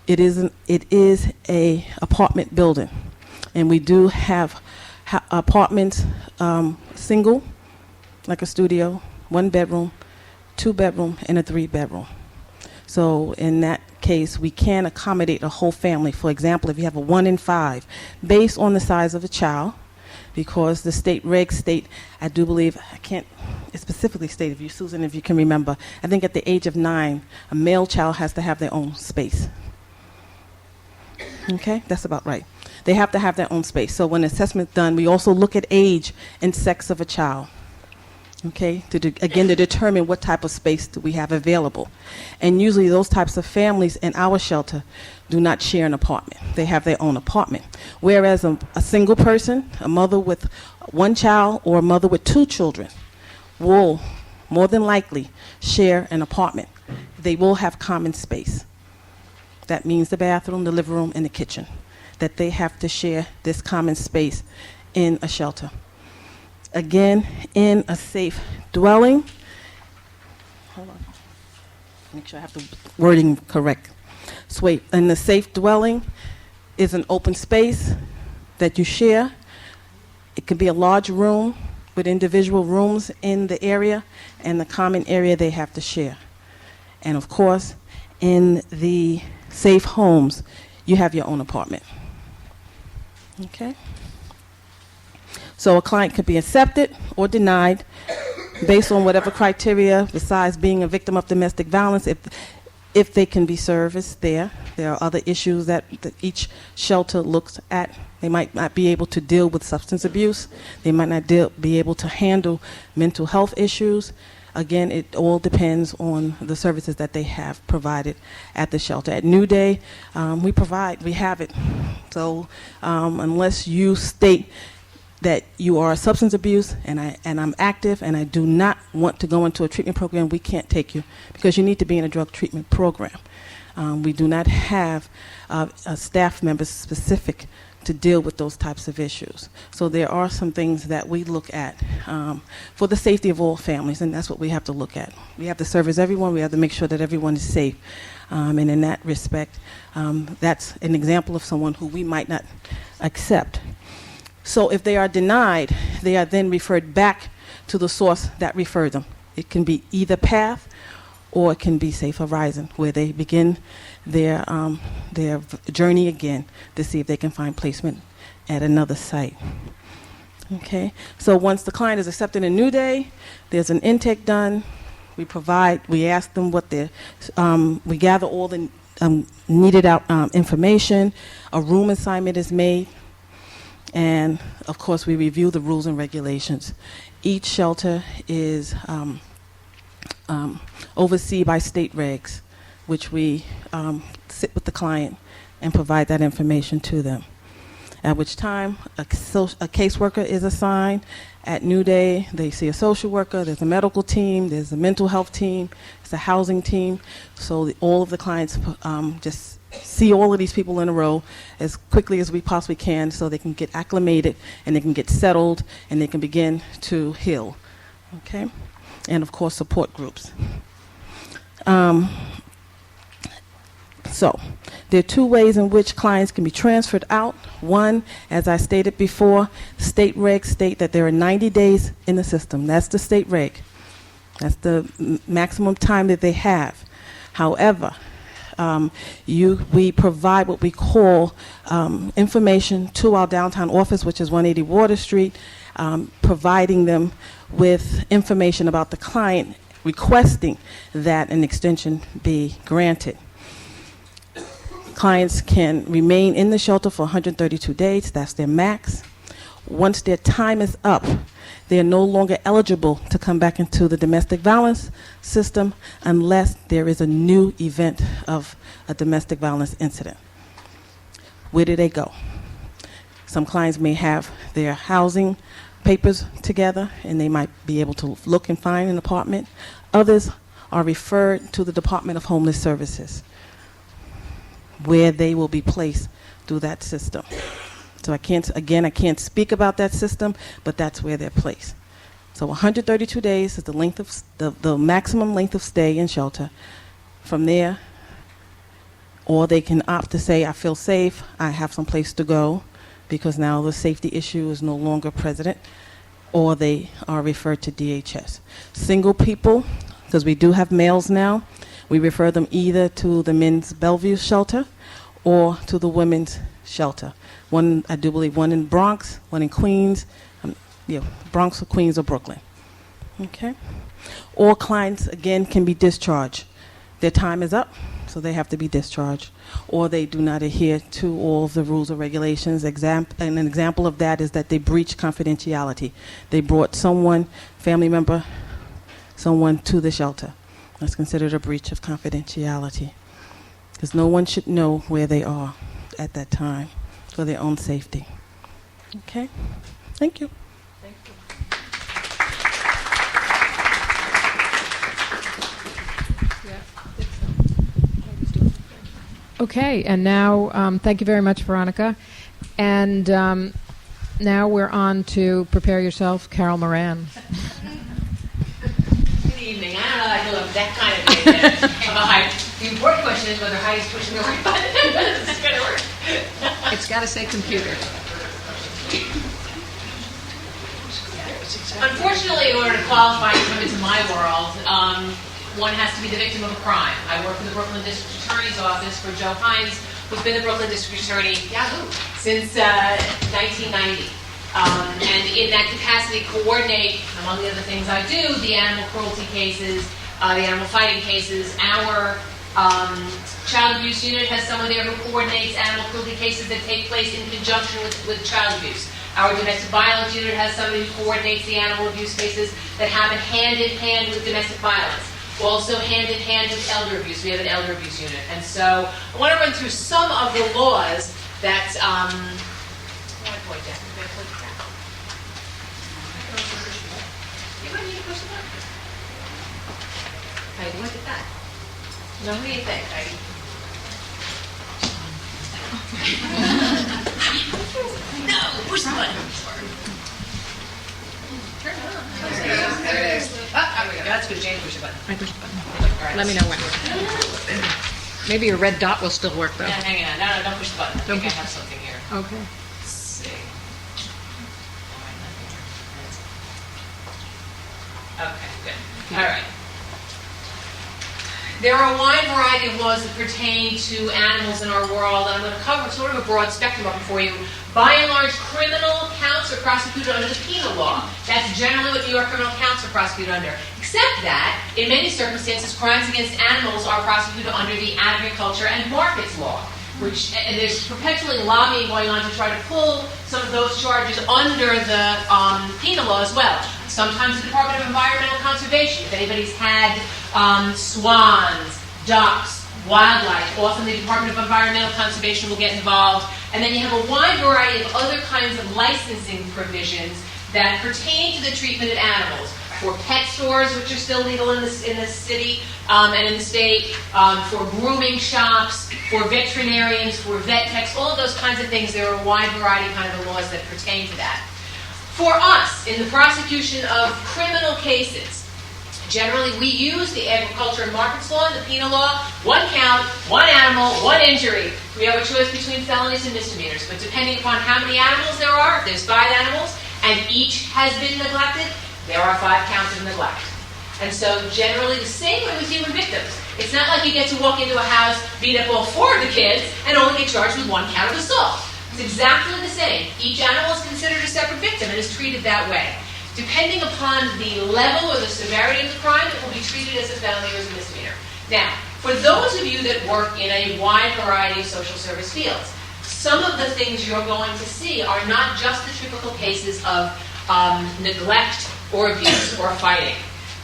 it is a apartment building, and we do have apartments, single, like a studio, 1 bedroom, 2 bedroom, and a 3 bedroom. So in that case, we can accommodate a whole family. For example, if you have a 1 in 5, based on the size of a child, because the state regs state, I do believe, I can't specifically state, if you, Susan, if you can remember, I think at the age of 9, a male child has to have their own space. Okay, that's about right. They have to have their own space. So when assessment's done, we also look at age and sex of a child. Okay, to determine what type of space do we have available. And usually those types of families in our shelter do not share an apartment. They have their own apartment. Whereas a single person, a mother with 1 child or a mother with 2 children, will more than likely share an apartment. They will have common space. That means the bathroom, the living room, and the kitchen, that they have to share this common space in a shelter. Again, in a safe dwelling, hold on, make sure I have the wording correct. So wait, in the safe dwelling is an open space that you share. It could be a large room with individual rooms in the area and the common area they have to share. And of course, in the safe homes, you have your own apartment. Okay? So a client could be accepted or denied based on whatever criteria, besides being a victim of domestic violence, if they can be serviced there. There are other issues that each shelter looks at. They might not be able to deal with substance abuse. They might not be able to handle mental health issues. Again, it all depends on the services that they have provided at the shelter. At New Day, we have it. So unless you state that you are a substance abuse and I'm active and I do not want to go into a treatment program, we can't take you because you need to be in a drug treatment program. We do not have a staff member specific to deal with those types of issues. So there are some things that we look at for the safety of all families, and that's what we have to look at. We have to service everyone. We have to make sure that everyone is safe. And in that respect, that's an example of someone who we might not accept. So if they are denied, they are then referred back to the source that referred them. It can be either PATH or it can be Safe Horizon, where they begin their journey again to see if they can find placement at another site. Okay, so once the client is accepted in New Day, there's an intake done. We ask them what we gather all the needed out information. A room assignment is made. And of course, we review the rules and regulations. Each shelter is overseen by state regs, which we sit with the client and provide that information to them. At which time, a caseworker is assigned. At New Day, they see a social worker, there's a medical team, there's a mental health team, there's a housing team. So all of the clients just see all of these people in a row as quickly as we possibly can so they can get acclimated and they can get settled and they can begin to heal. Okay? And of course, support groups. So there are two ways in which clients can be transferred out. One, as I stated before, state regs state that there are 90 days in the system. That's the state reg. That's the maximum time that they have. However, we provide what we call information to our downtown office, which is 180 Water Street, providing them with information about the client, requesting that an extension be granted. Clients can remain in the shelter for 132 days. That's their max. Once their time is up, they are no longer eligible to come back into the domestic violence system unless there is a new event of a domestic violence incident. Where do they go? Some clients may have their housing papers together and they might be able to look and find an apartment. Others are referred to the Department of Homeless Services, where they will be placed through that system. So I can't speak about that system, but that's where they're placed. So 132 days is the length of the maximum length of stay in shelter. From there, or they can opt to say, I feel safe, I have some place to go, because now the safety issue is no longer present, or they are referred to DHS. Single people, because we do have males now, we refer them either to the men's Bellevue shelter or to the women's shelter. One, I do believe, one in Bronx, one in Queens, Bronx or Queens or Brooklyn. Okay? All clients, again, can be discharged. Their time is up, so they have to be discharged, or they do not adhere to all of the rules or regulations. And an example of that is that they breach confidentiality. They brought someone, family member, someone to the shelter. That's considered a breach of confidentiality, because no one should know where they are at that time for their own safety. Okay? Thank you.
Thank you.
Okay, and now, thank you very much, Veronica. And now we're on to Prepare Yourself, Carol Moran.
Good evening. I don't know if I love that kind of hype. The important question is whether Heidi's pushing the right button. This is going to work.
It's got to say computer.
Unfortunately, in order to qualify to come into my world, one has to be the victim of a crime. I work for the Brooklyn District Attorney's Office for Joe Hines, who's been the Brooklyn District Attorney, since 1990. And in that capacity, coordinate, among the other things I do, the animal cruelty cases, the animal fighting cases. Our child abuse unit has someone there who coordinates animal cruelty cases that take place in conjunction with child abuse. Our domestic violence unit has somebody who coordinates the animal abuse cases that happen hand in hand with domestic violence. Also hand in hand with elder abuse. We have an elder abuse unit. And so I want to run through some of the laws that... You might need to push the button. Heidi, look at that. No, what do you think, Heidi? No, push the button. Turn it on. There it is. There we go. That's good. Jane, push the button.
I push the button.
All right.
Let me know when. Maybe your red dot will still work, though.
Yeah, hang on. No, don't push the button. I think I
push-
have something here.
Okay.
Let's see. Okay, good. All right. There are a wide variety of laws that pertain to animals in our world, and I'm going to cover sort of a broad spectrum of them for you. By and large, criminal counts are prosecuted under the penal law. That's generally what New York criminal counts are prosecuted under. Except that, in many circumstances, crimes against animals are prosecuted under the agriculture and markets law, and there's perpetually lobbying going on to try to pull some of those charges under the penal law as well. Sometimes the Department of Environmental Conservation, if anybody's had swans, ducks, wildlife, often the Department of Environmental Conservation will get involved. And then you have a wide variety of other kinds of licensing provisions that pertain to the treatment of animals. For pet stores, which are still legal in the city and in the state, for grooming shops, for veterinarians, for vet techs, all of those kinds of things. There are a wide variety kind of laws that pertain to that. For us, in the prosecution of criminal cases, generally we use the agriculture and markets law and the penal law. One count, one animal, one injury. We have a choice between felonies and misdemeanors, but depending upon how many animals there are, if there's 5 animals, and each has been neglected, there are 5 counts of neglect. And so generally the same way with human victims. It's not like you get to walk into a house, beat up all 4 of the kids, and only get charged with 1 count of assault. It's exactly the same. Each animal is considered a separate victim and is treated that way. Depending upon the level or the severity of the crime, it will be treated as a felony or as a misdemeanor. Now, for those of you that work in a wide variety of social service fields, some of the things you're going to see are not just the typical cases of neglect or abuse or fighting.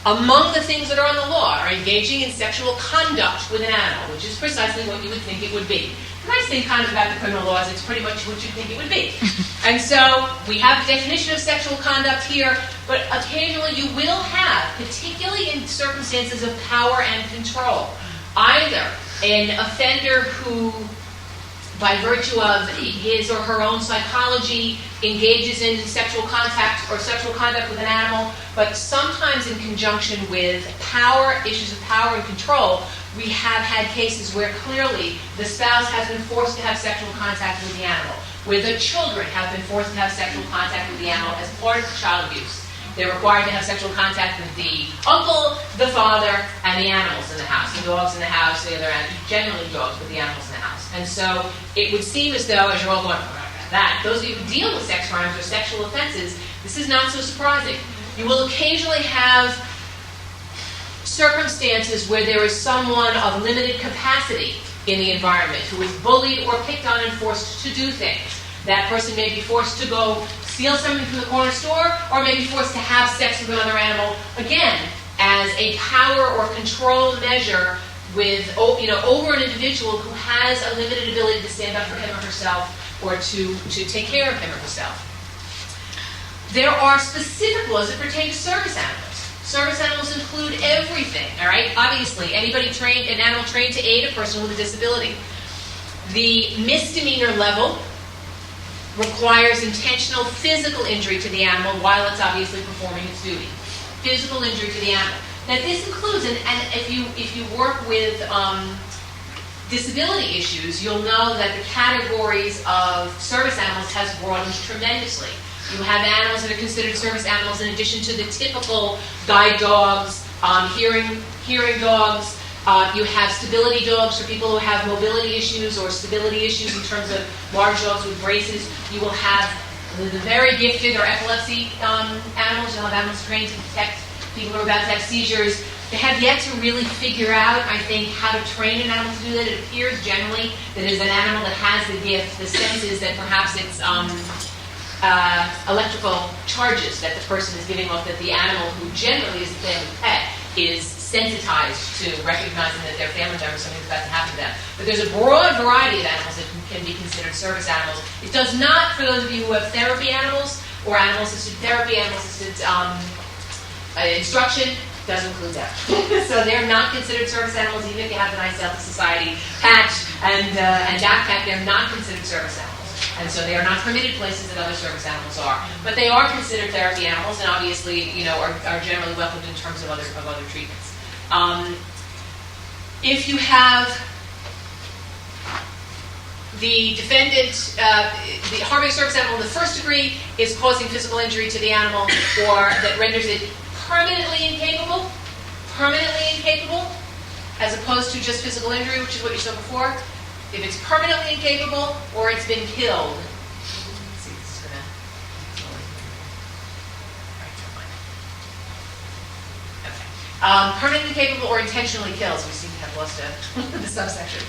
Among the things that are on the law are engaging in sexual conduct with an animal, which is precisely what you would think it would be. The nice thing kind of about the criminal laws, it's pretty much what you think it would be. And so we have a definition of sexual conduct here, but occasionally you will have, particularly in circumstances of power and control, either an offender who, by virtue of his or her own psychology, engages in sexual contact or sexual conduct with an animal, but sometimes in conjunction with issues of power and control, we have had cases where clearly the spouse has been forced to have sexual contact with the animal, where the children have been forced to have sexual contact with the animal as part of child abuse. They're required to have sexual contact with the uncle, the father, and the animals in the house. The dogs in the house, the other animals, generally dogs, but the animals in the house. And so it would seem as though, as you're all going, that, those of you who deal with sex crimes or sexual offenses, this is not so surprising. You will occasionally have circumstances where there is someone of limited capacity in the environment who is bullied or picked on and forced to do things. That person may be forced to go steal something from the corner store, or may be forced to have sex with another animal, again, as a power or control measure with, over an individual who has a limited ability to stand up for him or herself, or to take care of him or herself. There are specific laws that pertain to service animals. Service animals include everything, all right? Obviously, an animal trained to aid a person with a disability. The misdemeanor level requires intentional physical injury to the animal while it's obviously performing its duty. Physical injury to the animal. Now this includes, and if you work with disability issues, you'll know that the categories of service animals has broadened tremendously. You have animals that are considered service animals in addition to the typical guide dogs, hearing dogs. You have stability dogs for people who have mobility issues or stability issues in terms of large dogs with braces. You will have the very gifted or epilepsy animals. You'll have animals trained to detect people who are about to have seizures. They have yet to really figure out, I think, how to train an animal to do that. It appears generally that it is an animal that has the gift. The sense is that perhaps it's electrical charges that the person is giving off, that the animal, who generally is a family pet, is sensitized to recognizing that their family member, something's about to happen to them. But there's a broad variety of animals that can be considered service animals. It does not, for those of you who have therapy animals or animal-assisted therapy, animal-assisted instruction, does include that. So they're not considered service animals, even if you have the nice Healthy Society patch and backpack, they're not considered service animals. And so they are not permitted places that other service animals are. But they are considered therapy animals and obviously, are generally welcomed in terms of other treatments. If you have the defendant, the harming a service animal in the first degree is causing physical injury to the animal or that renders it permanently incapable, as opposed to just physical injury, which is what you saw before. If it's permanently incapable or it's been killed. Let's see, this is gonna. Okay. Permanently incapable or intentionally killed. So we seem to have lost the subsection.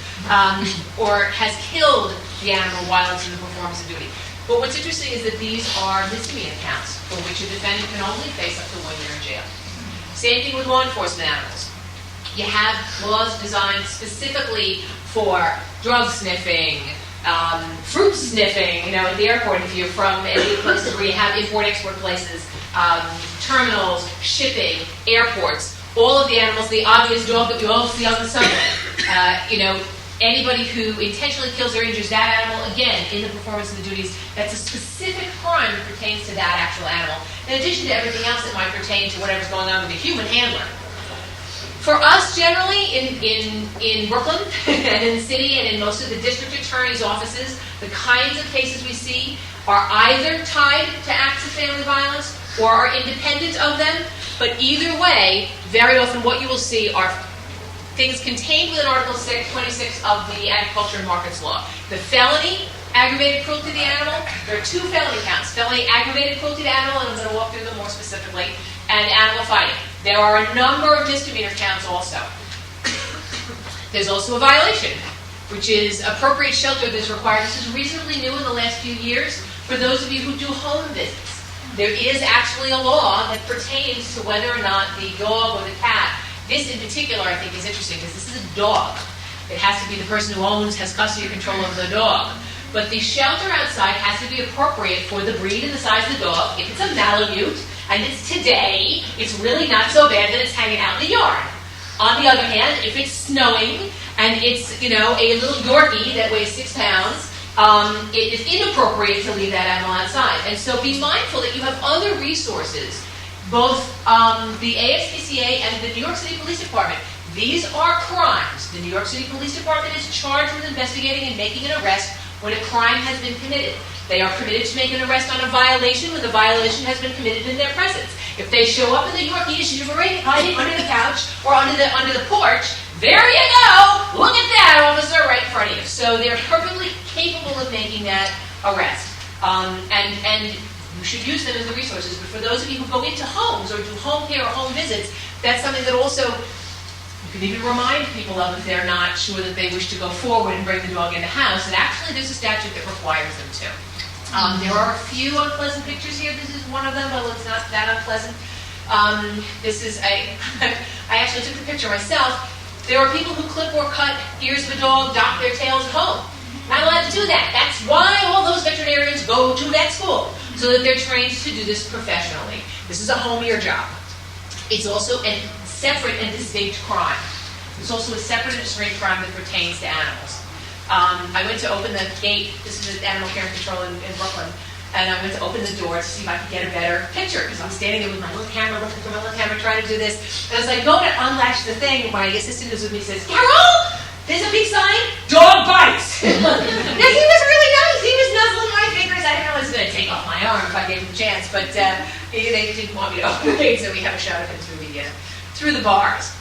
Or has killed the animal while it's in the performance of duty. But what's interesting is that these are misdemeanor counts for which a defendant can only face up to 1 year in jail. Same thing with law enforcement animals. You have laws designed specifically for drug sniffing, fruit sniffing, at the airport if you're from any of the places where you have import-export places, terminals, shipping, airports, all of the animals, the obvious dog that we all see on the subway, anybody who intentionally kills or injures that animal, again, in the performance of the duties, that's a specific crime that pertains to that actual animal, in addition to everything else that might pertain to whatever's going on with the human handler. For us, generally, in Brooklyn and in the city and in most of the district attorney's offices, the kinds of cases we see are either tied to acts of family violence or are independent of them, but either way, very often what you will see are things contained within Article 26 of the Agriculture and Markets Law. The felony, aggravated cruelty to the animal, there are two felony counts. Felony aggravated cruelty to animal, and I'm going to walk through them more specifically, and animal fighting. There are a number of misdemeanor counts also. There's also a violation, which is appropriate shelter that is required. This is reasonably new in the last few years for those of you who do home visits. There is actually a law that pertains to whether or not the dog or the cat. This in particular, I think, is interesting because this is a dog. It has to be the person who has custody or control of the dog. But the shelter outside has to be appropriate for the breed and the size of the dog. If it's a Malamute, and it's today, it's really not so bad that it's hanging out in the yard. On the other hand, if it's snowing, and it's, a little Yorkie that weighs 6 pounds, it is inappropriate to leave that animal outside. And so be mindful that you have other resources, both the ASPCA and the New York City Police Department. These are crimes. The New York City Police Department is charged with investigating and making an arrest when a crime has been committed. They are permitted to make an arrest on a violation when the violation has been committed in their presence. If they show up in the Yorkie shivering, hiding under the couch or under the porch, there you go! Look at that, officer, right in front of you. So they're perfectly capable of making that arrest. And you should use them as the resources. But for those of you who go into homes or do home care or home visits, that's something that also you can even remind people of if they're not sure that they wish to go forward and bring the dog in the house. And actually, there's a statute that requires them to. There are a few unpleasant pictures here. This is one of them, although it's not that unpleasant. This is I actually took the picture myself. There are people who clip or cut ears of a dog, dock their tails at home. Not allowed to do that. That's why all those veterinarians go to vet school, so that they're trained to do this professionally. This is a home ear job. It's also a separate and distinct crime. It's also a separate and distinct crime that pertains to animals. I went to open the gate. This is the Animal Care and Control in Brooklyn. And I went to open the door to see if I could get a better picture, because I'm standing there with my little camera, looking for my little camera, trying to do this. And as I go to unlatch the thing, my assistant who's with me says, "Carol, there's a big sign, dog bites." Now, he was really nice. He was nuzzling my fingers. I didn't know I was going to take off my arm if I gave him a chance, but they didn't want me to open it, so we have a shot of him through the bars.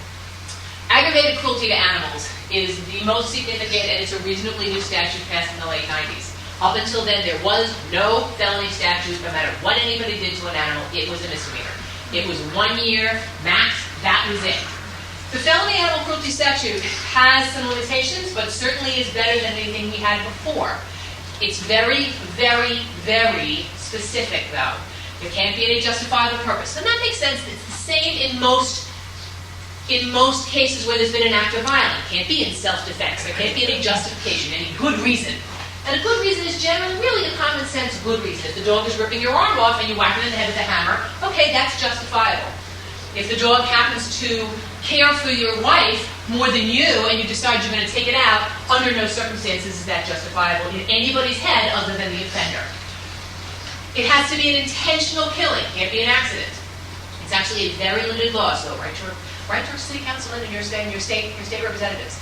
Aggravated cruelty to animals is the most significant, and it's a reasonably new statute passed in the late 90s. Up until then, there was no felony statute. No matter what anybody did to an animal, it was a misdemeanor. It was 1 year, max, that was it. The felony animal cruelty statute has some limitations, but certainly is better than anything we had before. It's very, very, very specific, though. There can't be any justifiable purpose. And that makes sense. It's the same in most cases where there's been an act of violence. It can't be in self-defense. There can't be any justification, any good reason. And a good reason is generally really a common sense good reason. If the dog is ripping your arm off and you whack it in the head with a hammer, okay, that's justifiable. If the dog happens to care for your wife more than you and you decide you're going to take it out, under no circumstances is that justifiable in anybody's head other than the offender. It has to be an intentional killing. It can't be an accident. It's actually a very limited law, so write to our city councilman and your state representatives.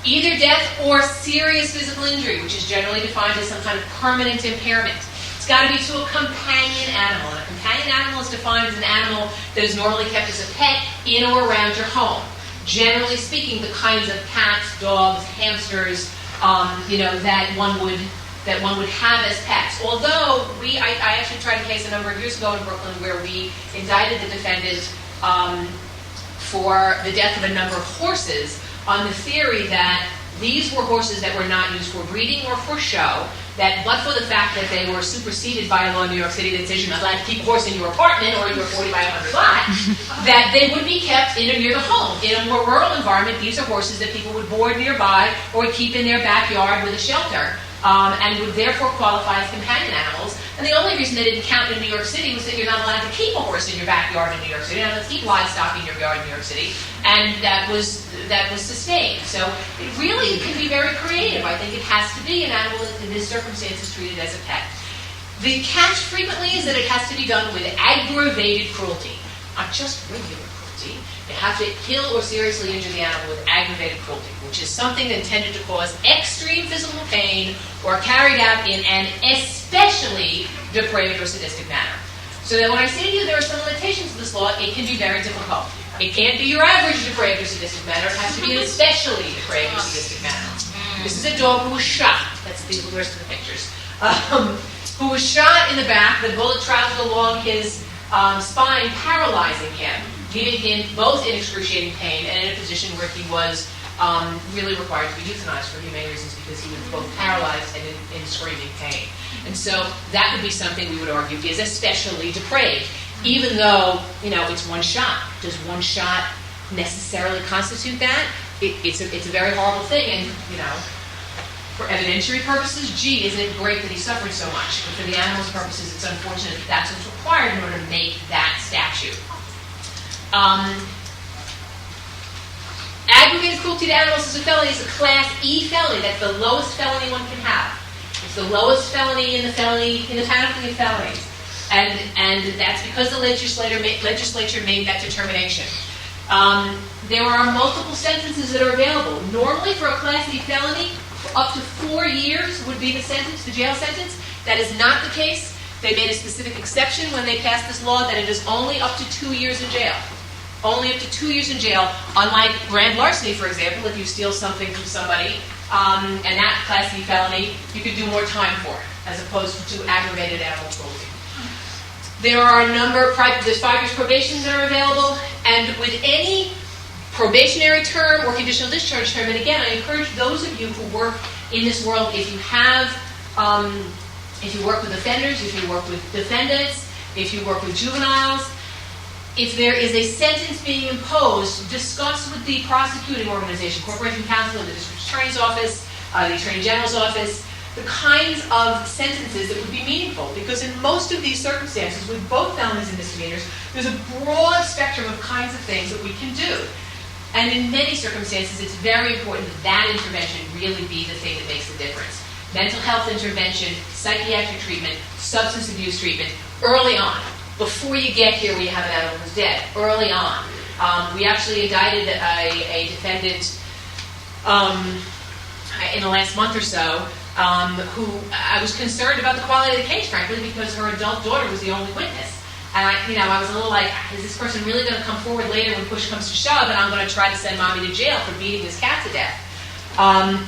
Either death or serious physical injury, which is generally defined as some kind of permanent impairment. It's got to be to a companion animal. And a companion animal is defined as an animal that is normally kept as a pet in or around your home. Generally speaking, the kinds of cats, dogs, hamsters, that one would have as pets. Although I actually tried a case a number of years ago in Brooklyn where we indicted the defendant for the death of a number of horses, on the theory that these were horses that were not used for breeding or for show, that but for the fact that they were superseded by a law in New York City that says you're not allowed to keep a horse in your apartment or your 40 by 100 lot, that they would be kept in or near the home. In a more rural environment, these are horses that people would board nearby or keep in their backyard with a shelter, and would therefore qualify as companion animals. And the only reason they didn't count in New York City was that you're not allowed to keep a horse in your backyard in New York City. You're not allowed to keep livestock in your yard in New York City. And that was sustained. So it really can be very creative. I think it has to be an animal that in this circumstance is treated as a pet. The catch frequently is that it has to be done with aggravated cruelty, not just regular cruelty. You have to kill or seriously injure the animal with aggravated cruelty, which is something intended to cause extreme physical pain or carried out in an especially depraved or sadistic manner. So that when I say to you there are some limitations to this law, it can be very difficult. It can't be your average depraved or sadistic manner. It has to be an especially depraved or sadistic manner. This is a dog who was shot. That's the rest of the pictures. Who was shot in the back. The bullet traveled along his spine, paralyzing him, leaving him both in excruciating pain and in a position where he was really required to be euthanized for humane reasons because he was both paralyzed and in screaming pain. And so that would be something we would argue is especially depraved, even though, it's one shot. Does one shot necessarily constitute that? It's a very horrible thing, and, for evidentiary purposes, isn't it great that he suffered so much? But for the animal's purposes, it's unfortunate that that's what's required in order to make that statute. Aggravated cruelty to animals as a felony is a Class E felony. That's the lowest felony one can have. It's the lowest felony in the panoply of felonies, and that's because the legislature made that determination. There are multiple sentences that are available. Normally, for a Class E felony, up to 4 years would be the sentence, the jail sentence. That is not the case. They made a specific exception when they passed this law that it is only up to 2 years in jail. Only up to 2 years in jail, unlike grand larceny, for example, if you steal something from somebody, and that Class E felony, you could do more time for it, as opposed to aggravated animal cruelty. There are there's 5 years probation that are available, and with any probationary term or conditional discharge term, and again, I encourage those of you who work in this world, if you work with offenders, if you work with defendants, if you work with juveniles, if there is a sentence being imposed, discuss with the prosecuting organization, corporation counsel, the district attorney's office, the attorney general's office, the kinds of sentences that would be meaningful. Because in most of these circumstances, with both felonies and misdemeanors, there's a broad spectrum of kinds of things that we can do. And in many circumstances, it's very important that that intervention really be the thing that makes the difference. Mental health intervention, psychiatric treatment, substance abuse treatment, early on, before you get here where you have an animal who's dead, early on. We actually indicted a defendant in the last month or so, who I was concerned about the quality of the case, frankly, because her adult daughter was the only witness. And I was a little like, is this person really going to come forward later when push comes to shove, and I'm going to try to send mommy to jail for beating this cat to death?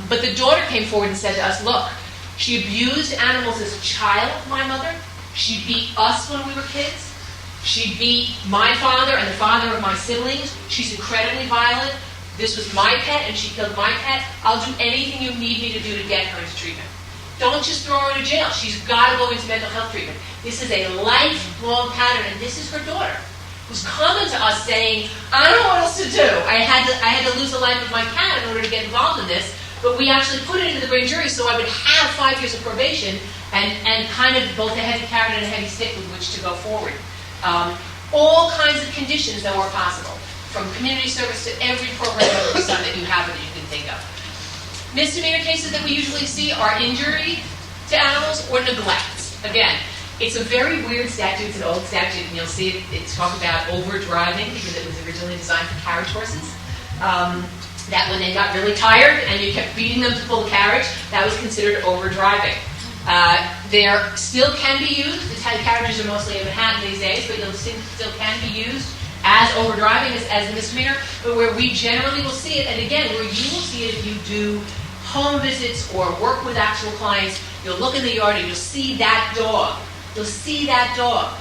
But the daughter came forward and said to us, look, she abused animals as a child, my mother. She beat us when we were kids. She beat my father and the father of my siblings. She's incredibly violent. This was my pet, and she killed my pet. I'll do anything you need me to do to get her into treatment. Don't just throw her to jail. She's got to go into mental health treatment. This is a lifelong pattern, and this is her daughter, who's coming to us saying, I don't know what else to do. I had to lose the life of my cat in order to get involved in this, but we actually put it into the grand jury so I would have 5 years of probation and kind of both a heavy carrot and a heavy stick with which to go forward. All kinds of conditions that were possible, from community service to every program under the sun that you have or that you can think of. Misdemeanor cases that we usually see are injury to animals or neglect. Again, it's a very weird statute. It's an old statute, and you'll see it's talking about over-driving because it was originally designed for carriage horses. That when they got really tired and you kept beating them to pull the carriage, that was considered over-driving. There still can be used. The carriages are mostly in Manhattan these days, but you'll still can be used as over-driving, as a misdemeanor, but where we generally will see it, and again, where you will see it if you do home visits or work with actual clients, you'll look in the yard and you'll see that dog. You'll see that dog.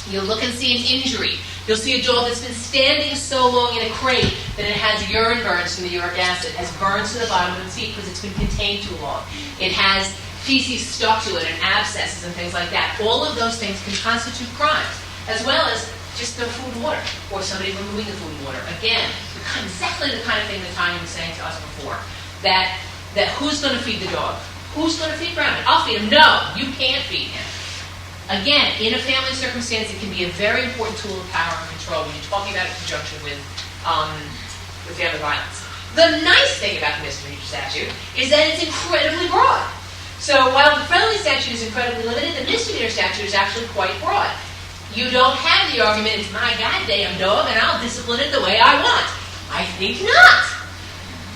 You'll look and see an injury. You'll see a dog that's been standing so long in a crate that it has urine burns from the uric acid, has burns to the bottom of its feet because it's been contained too long. It has feces stuck to it and abscesses and things like that. All of those things can constitute crimes, as well as just the food and water, or somebody removing the food and water. Again, exactly the kind of thing that Tanya was saying to us before. That who's going to feed the dog? Who's going to feed Brownie? I'll feed him. No, you can't feed him. Again, in a family circumstance, it can be a very important tool of power and control when you're talking about it in conjunction with family violence. The nice thing about the misdemeanor statute is that it's incredibly broad. So while the felony statute is incredibly limited, the misdemeanor statute is actually quite broad. You don't have the argument, it's my goddamn dog and I'll discipline it the way I want. I think not.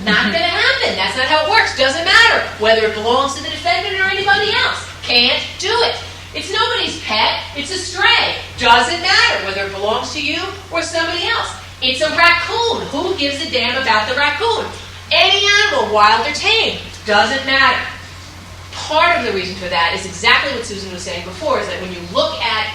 Not going to happen. That's not how it works. Doesn't matter whether it belongs to the defendant or anybody else. Can't do it. It's nobody's pet. It's a stray. Doesn't matter whether it belongs to you or somebody else. It's a raccoon. Who gives a damn about the raccoon? Any animal, wild or tame. Doesn't matter. Part of the reason for that is exactly what Susan was saying before, is that when you look at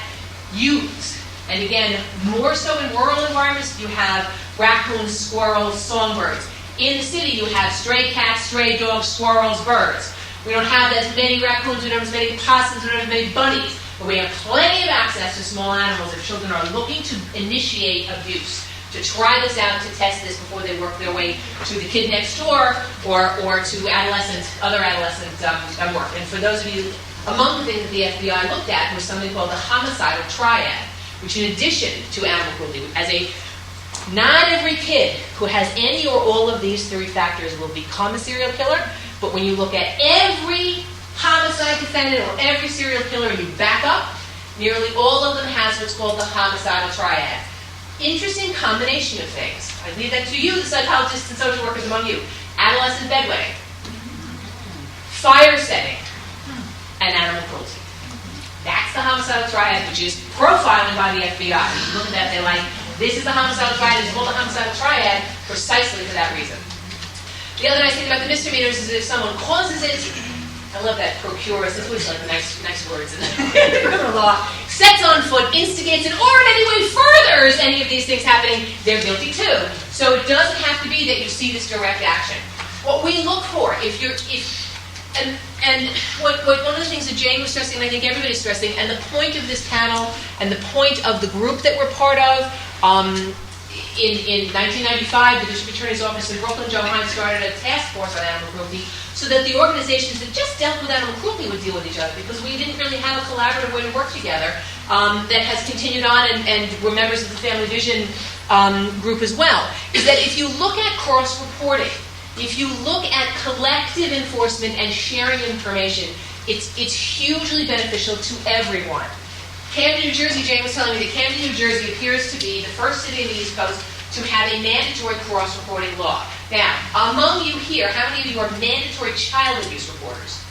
use, and again, more so in rural environments, you have raccoons, squirrels, songbirds. In the city, you have stray cats, stray dogs, squirrels, birds. We don't have as many raccoons, we don't have as many possums, we don't have as many bunnies, but we have plenty of access to small animals if children are looking to initiate abuse, to try this out, to test this before they work their way to the kid next door or to other adolescent work. And for those of you, among the things that the FBI looked at was something called the homicidal triad, which in addition to animal cruelty, not every kid who has any or all of these three factors will become a serial killer, but when you look at every homicide defendant or every serial killer and you back up, nearly all of them has what's called the homicidal triad. Interesting combination of things. I leave that to you, the psychologists and social workers among you. Adolescent bedwetting, fire setting, and animal cruelty. That's the homicidal triad, which is profiling by the FBI. You look at that, they're like, this is the homicidal triad, it's called the homicidal triad precisely for that reason. The other nice thing about the misdemeanors is if someone causes it, I love that procures, that's always like nice words in the criminal law, sets on foot, instigates it, or in any way furthers any of these things happening, they're guilty too. So it doesn't have to be that you see this direct action. What we look for, and what one of the things that Jane was stressing, and I think everybody's stressing, and the point of this panel, and the point of the group that we're part of, in 1995, the District Attorney's Office in Brooklyn, Joe Hines started a task force on animal cruelty so that the organizations that just dealt with animal cruelty would deal with each other, because we didn't really have a collaborative way to work together. That has continued on, and we're members of the Family Vision group as well, is that if you look at cross-reporting, if you look at collective enforcement and sharing information, it's hugely beneficial to everyone. Camden, New Jersey, Jane was telling me that Camden, New Jersey appears to be the first city in the East Coast to have a mandatory cross-reporting law. Now, among you here, how many of you are mandatory child abuse reporters?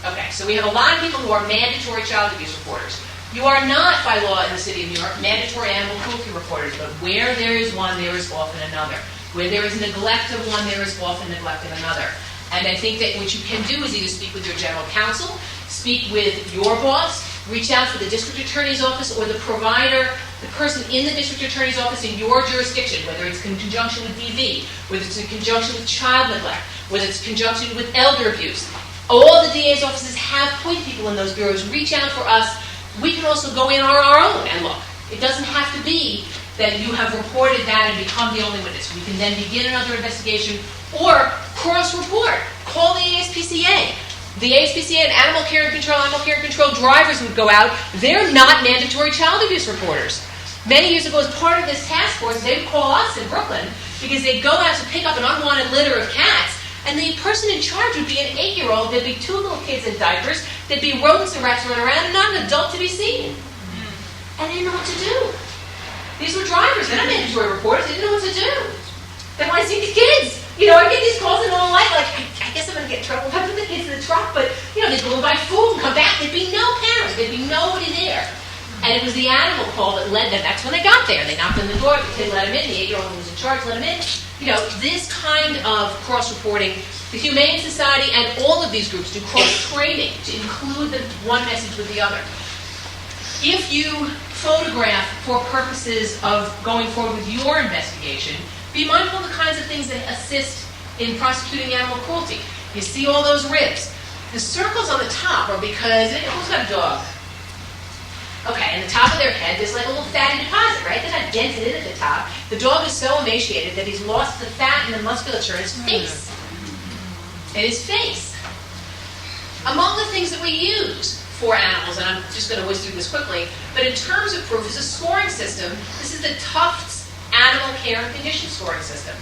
Okay, so we have a lot of people who are mandatory child abuse reporters. You are not, by law in the city of New York, mandatory animal cruelty reporters, but where there is one, there is often another. Where there is neglect of one, there is often neglect of another. And I think that what you can do is either speak with your general counsel, speak with your boss, reach out to the district attorney's office or the provider, the person in the district attorney's office in your jurisdiction, whether it's in conjunction with DV, whether it's in conjunction with child neglect, whether it's in conjunction with elder abuse. All the DA's offices have point people in those bureaus. Reach out for us. We can also go in on our own and look. It doesn't have to be that you have reported that and become the only witness. We can then begin another investigation or cross-report. Call the ASPCA. The ASPCA and animal care and control drivers would go out. They're not mandatory child abuse reporters. Many years ago, as part of this task force, they would call us in Brooklyn because they'd go out to pick up an unwanted litter of cats, and the person in charge would be an 8-year-old. There'd be 2 little kids in diapers. There'd be rodents and rats running around, and not an adult to be seen. And they didn't know what to do. These were drivers. They're not mandatory reporters. They didn't know what to do. They want to see the kids. I get these calls in all life, like, I guess I'm going to get in trouble if I put the kids in the truck, but, they'd go and buy food and come back. There'd be no parents. There'd be nobody there. And it was the animal call that led them. That's when they got there. They knocked on the door. The kid let him in. The 8-year-old who was in charge let him in. This kind of cross-reporting, the Humane Society and all of these groups do cross-training to include the one message with the other. If you photograph for purposes of going forward with your investigation, be mindful of the kinds of things that assist in prosecuting animal cruelty. You see all those ribs. The circles on the top are because, who's got a dog? Okay, in the top of their head, there's like a little fatty deposit, right? They're not dented in at the top. The dog is so emaciated that he's lost the fat and the musculature in his face. In his face. Among the things that we use for animals, and I'm just going to whiz through this quickly, but in terms of proof, is a scoring system. This is the Tufts Animal Care and Condition Scoring System.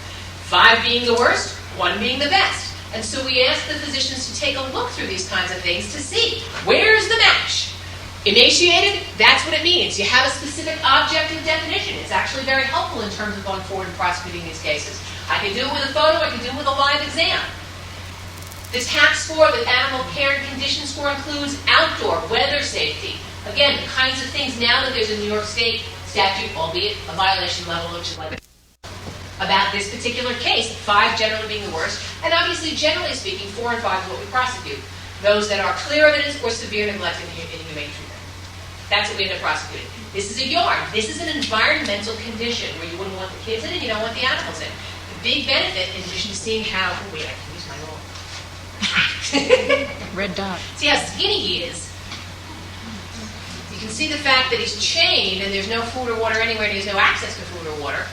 5 being the worst, 1 being the best. And so we ask the physicians to take a look through these kinds of things to see, where's the match? Emaciated, that's what it means. You have a specific objective definition. It's actually very helpful in terms of going forward and prosecuting these cases. I can do it with a photo, I can do it with a live exam. This HAC score, the Animal Care and Condition Score, includes outdoor weather safety. Again, the kinds of things now that there's a New York State statute, albeit a violation level, which is like about this particular case, 5 generally being the worst, and obviously, generally speaking, 4 and 5 is what we prosecute. Those that are clear evidence or severe neglect in inhumane treatment. That's what we end up prosecuting. This is a yard. This is an environmental condition where you wouldn't want the kids in and you don't want the animals in. The big benefit, in addition to seeing how, I can use my little
Red dot.
see how skinny he is. You can see the fact that he's chained and there's no food or water anywhere and he has no access to food or water.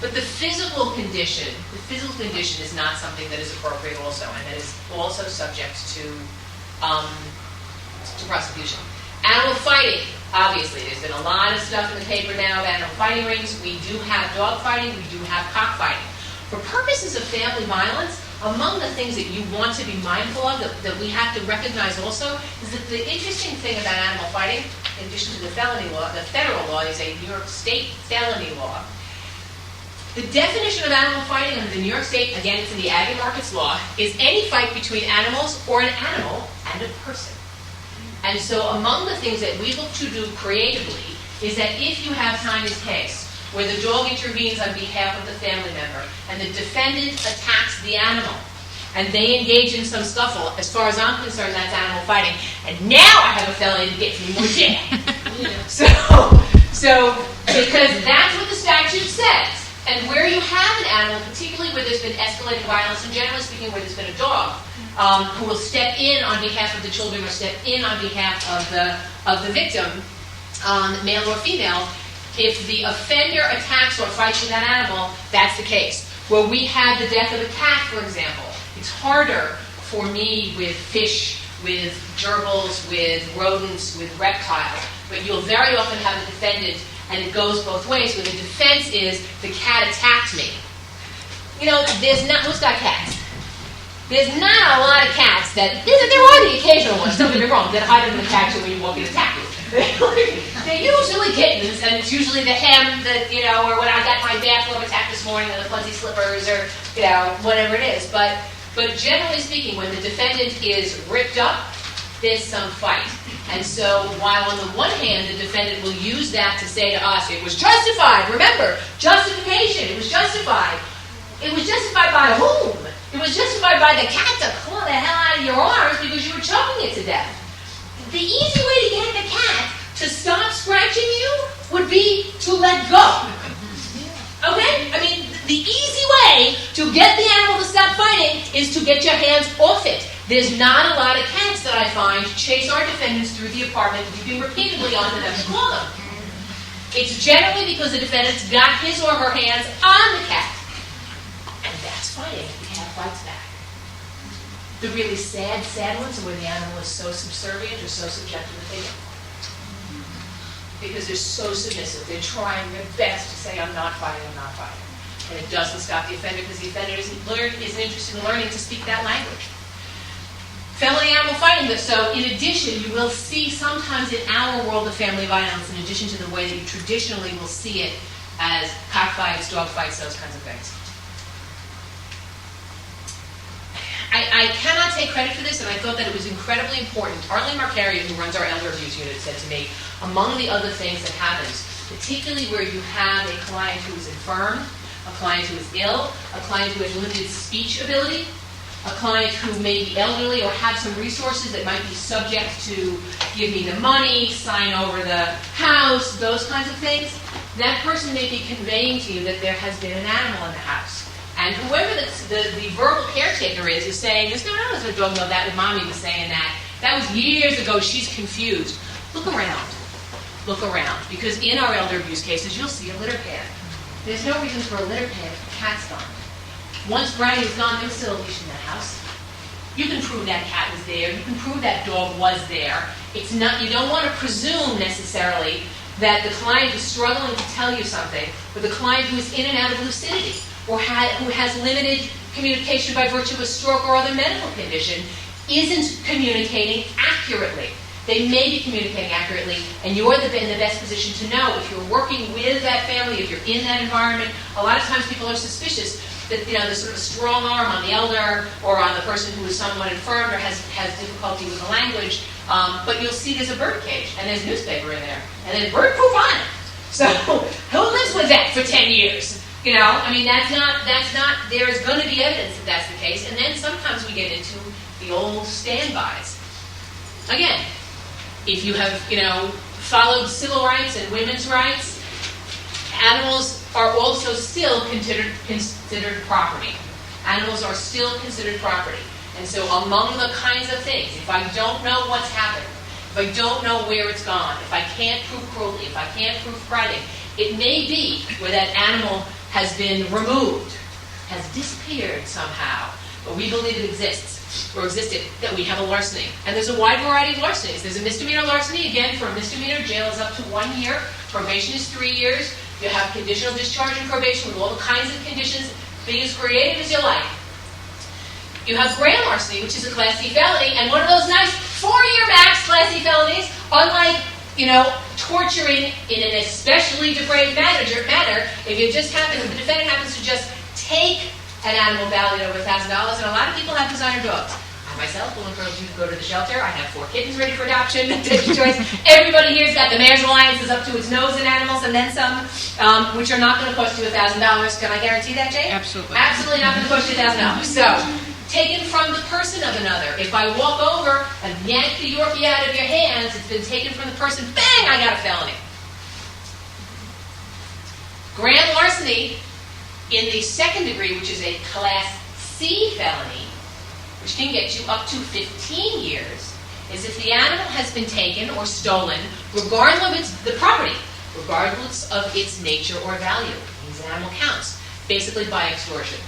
But the physical condition is not something that is appropriate also, and that is also subject to prosecution. Animal fighting, obviously, there's been a lot of stuff in the paper now about animal fighting rings. We do have dog fighting, we do have cockfighting. For purposes of family violence, among the things that you want to be mindful of, that we have to recognize also, is that the interesting thing about animal fighting, in addition to the felony law, the federal law is a New York State felony law. The definition of animal fighting under the New York State, again, it's in the Ag and Markets Law, is any fight between animals or an animal and a person. And so among the things that we look to do creatively is that if you have Tanya's case, where the dog intervenes on behalf of the family member, and the defendant attacks the animal, and they engage in some scuffle, as far as I'm concerned, that's animal fighting. And now I have a felony that gets me more jail. So, because that's what the statute says. And where you have an animal, particularly where there's been escalated violence, and generally speaking where there's been a dog, who will step in on behalf of the children or step in on behalf of the victim, male or female, if the offender attacks or fights with that animal, that's the case. Where we had the death of a cat, for example, it's harder for me with fish, with gerbils, with rodents, with reptiles, but you'll very often have the defendant and it goes both ways, where the defense is the cat attacked me. You know, who's got cats? There's not a lot of cats that, there are the occasional ones, don't get me wrong, that hide under the couch when you walk in and attack you. They're usually kittens, and it's usually the hem that, or when I got my bathrobe attack this morning, or the fuzzy slippers, or, whatever it is. But generally speaking, when the defendant is ripped up, there's some fight. And so while on the one hand, the defendant will use that to say to us, it was justified. Remember, justification, it was justified. It was justified by whom? It was justified by the cat to claw the hell out of your arms because you were choking it to death. The easy way to get the cat to stop scratching you would be to let go. Okay? I mean, the easy way to get the animal to stop fighting is to get your hands off it. There's not a lot of cats that I find chase our defendants through the apartment, leaping repeatedly onto them to claw them. It's generally because the defendant's got his or her hands on the cat. And that's fighting. The cat fights back. The really sad ones are where the animal is so subservient or so subjective that they don't. Because they're so submissive. They're trying their best to say, I'm not fighting. And it doesn't stop the offender because the offender isn't interested in learning to speak that language. Family animal fighting, so in addition, you will see sometimes in our world of family violence, in addition to the way that you traditionally will see it as cockfights, dog fights, those kinds of things. I cannot take credit for this, and I thought that it was incredibly important. Arlene Marcarian, who runs our elder abuse unit, said to me, among the other things that happens, particularly where you have a client who is infirm, a client who is ill, a client who has limited speech ability, a client who may be elderly or have some resources that might be subject to give me the money, sign over the house, those kinds of things, that person may be conveying to you that there has been an animal in the house. And whoever the verbal caretaker is saying, there's no dog know that, Mommy was saying that. That was years ago, she's confused. Look around. Because in our elder abuse cases, you'll see a litter pan. There's no reason for a litter pan if the cat's gone. Once Brownie's gone, there's still a leash in that house. You can prove that cat was there. You can prove that dog was there. It's not. You don't want to presume necessarily that the client is struggling to tell you something, but the client who is in and out of lucidity, or who has limited communication by virtue of a stroke or other medical condition, isn't communicating accurately. They may be communicating accurately, and you're in the best position to know. If you're working with that family, if you're in that environment, a lot of times people are suspicious that there's sort of a strong arm on the elder or on the person who is somewhat infirm or has difficulty with the language. But you'll see there's a bird cage, and there's newspaper in there, and there's bird proof on it. So who lives with that for 10 years? That's not, there's going to be evidence that that's the case. And then sometimes we get into the old standbys. Again, if you have, followed civil rights and women's rights, animals are also still considered property. Animals are still considered property. And so among the kinds of things, if I don't know what's happened, if I don't know where it's gone, if I can't prove cruelty, if I can't prove fighting, it may be where that animal has been removed, has disappeared somehow, but we believe it exists, or existed, that we have a larceny. And there's a wide variety of larcenies. There's a misdemeanor larceny. Again, for a misdemeanor, jail is up to 1 year. Probation is 3 years. You have conditional discharge and probation with all the kinds of conditions. Be as creative as you like. You have grand larceny, which is a Class C felony, and one of those nice 4-year max Class C felonies, unlike, torturing in an especially depraved manner, if the defendant happens to just take an animal valued over $1,000, and a lot of people have designer dogs. I myself will encourage you to go to the shelter. I have 4 kittens ready for adoption. Take your choice. Everybody here's got the Mayor's Alliance is up to its nose in animals, and then some, which are not going to cost you $1,000. Can I guarantee that, Jay?
Absolutely.
Absolutely not going to cost you $1,000. So, taken from the person of another. If I walk over and yank the Yorkie out of your hands, it's been taken from the person, bang, I got a felony. Grand larceny in the second degree, which is a Class C felony, which can get you up to 15 years, is if the animal has been taken or stolen, regardless of the property, regardless of its nature or value. Means the animal counts, basically by extortion.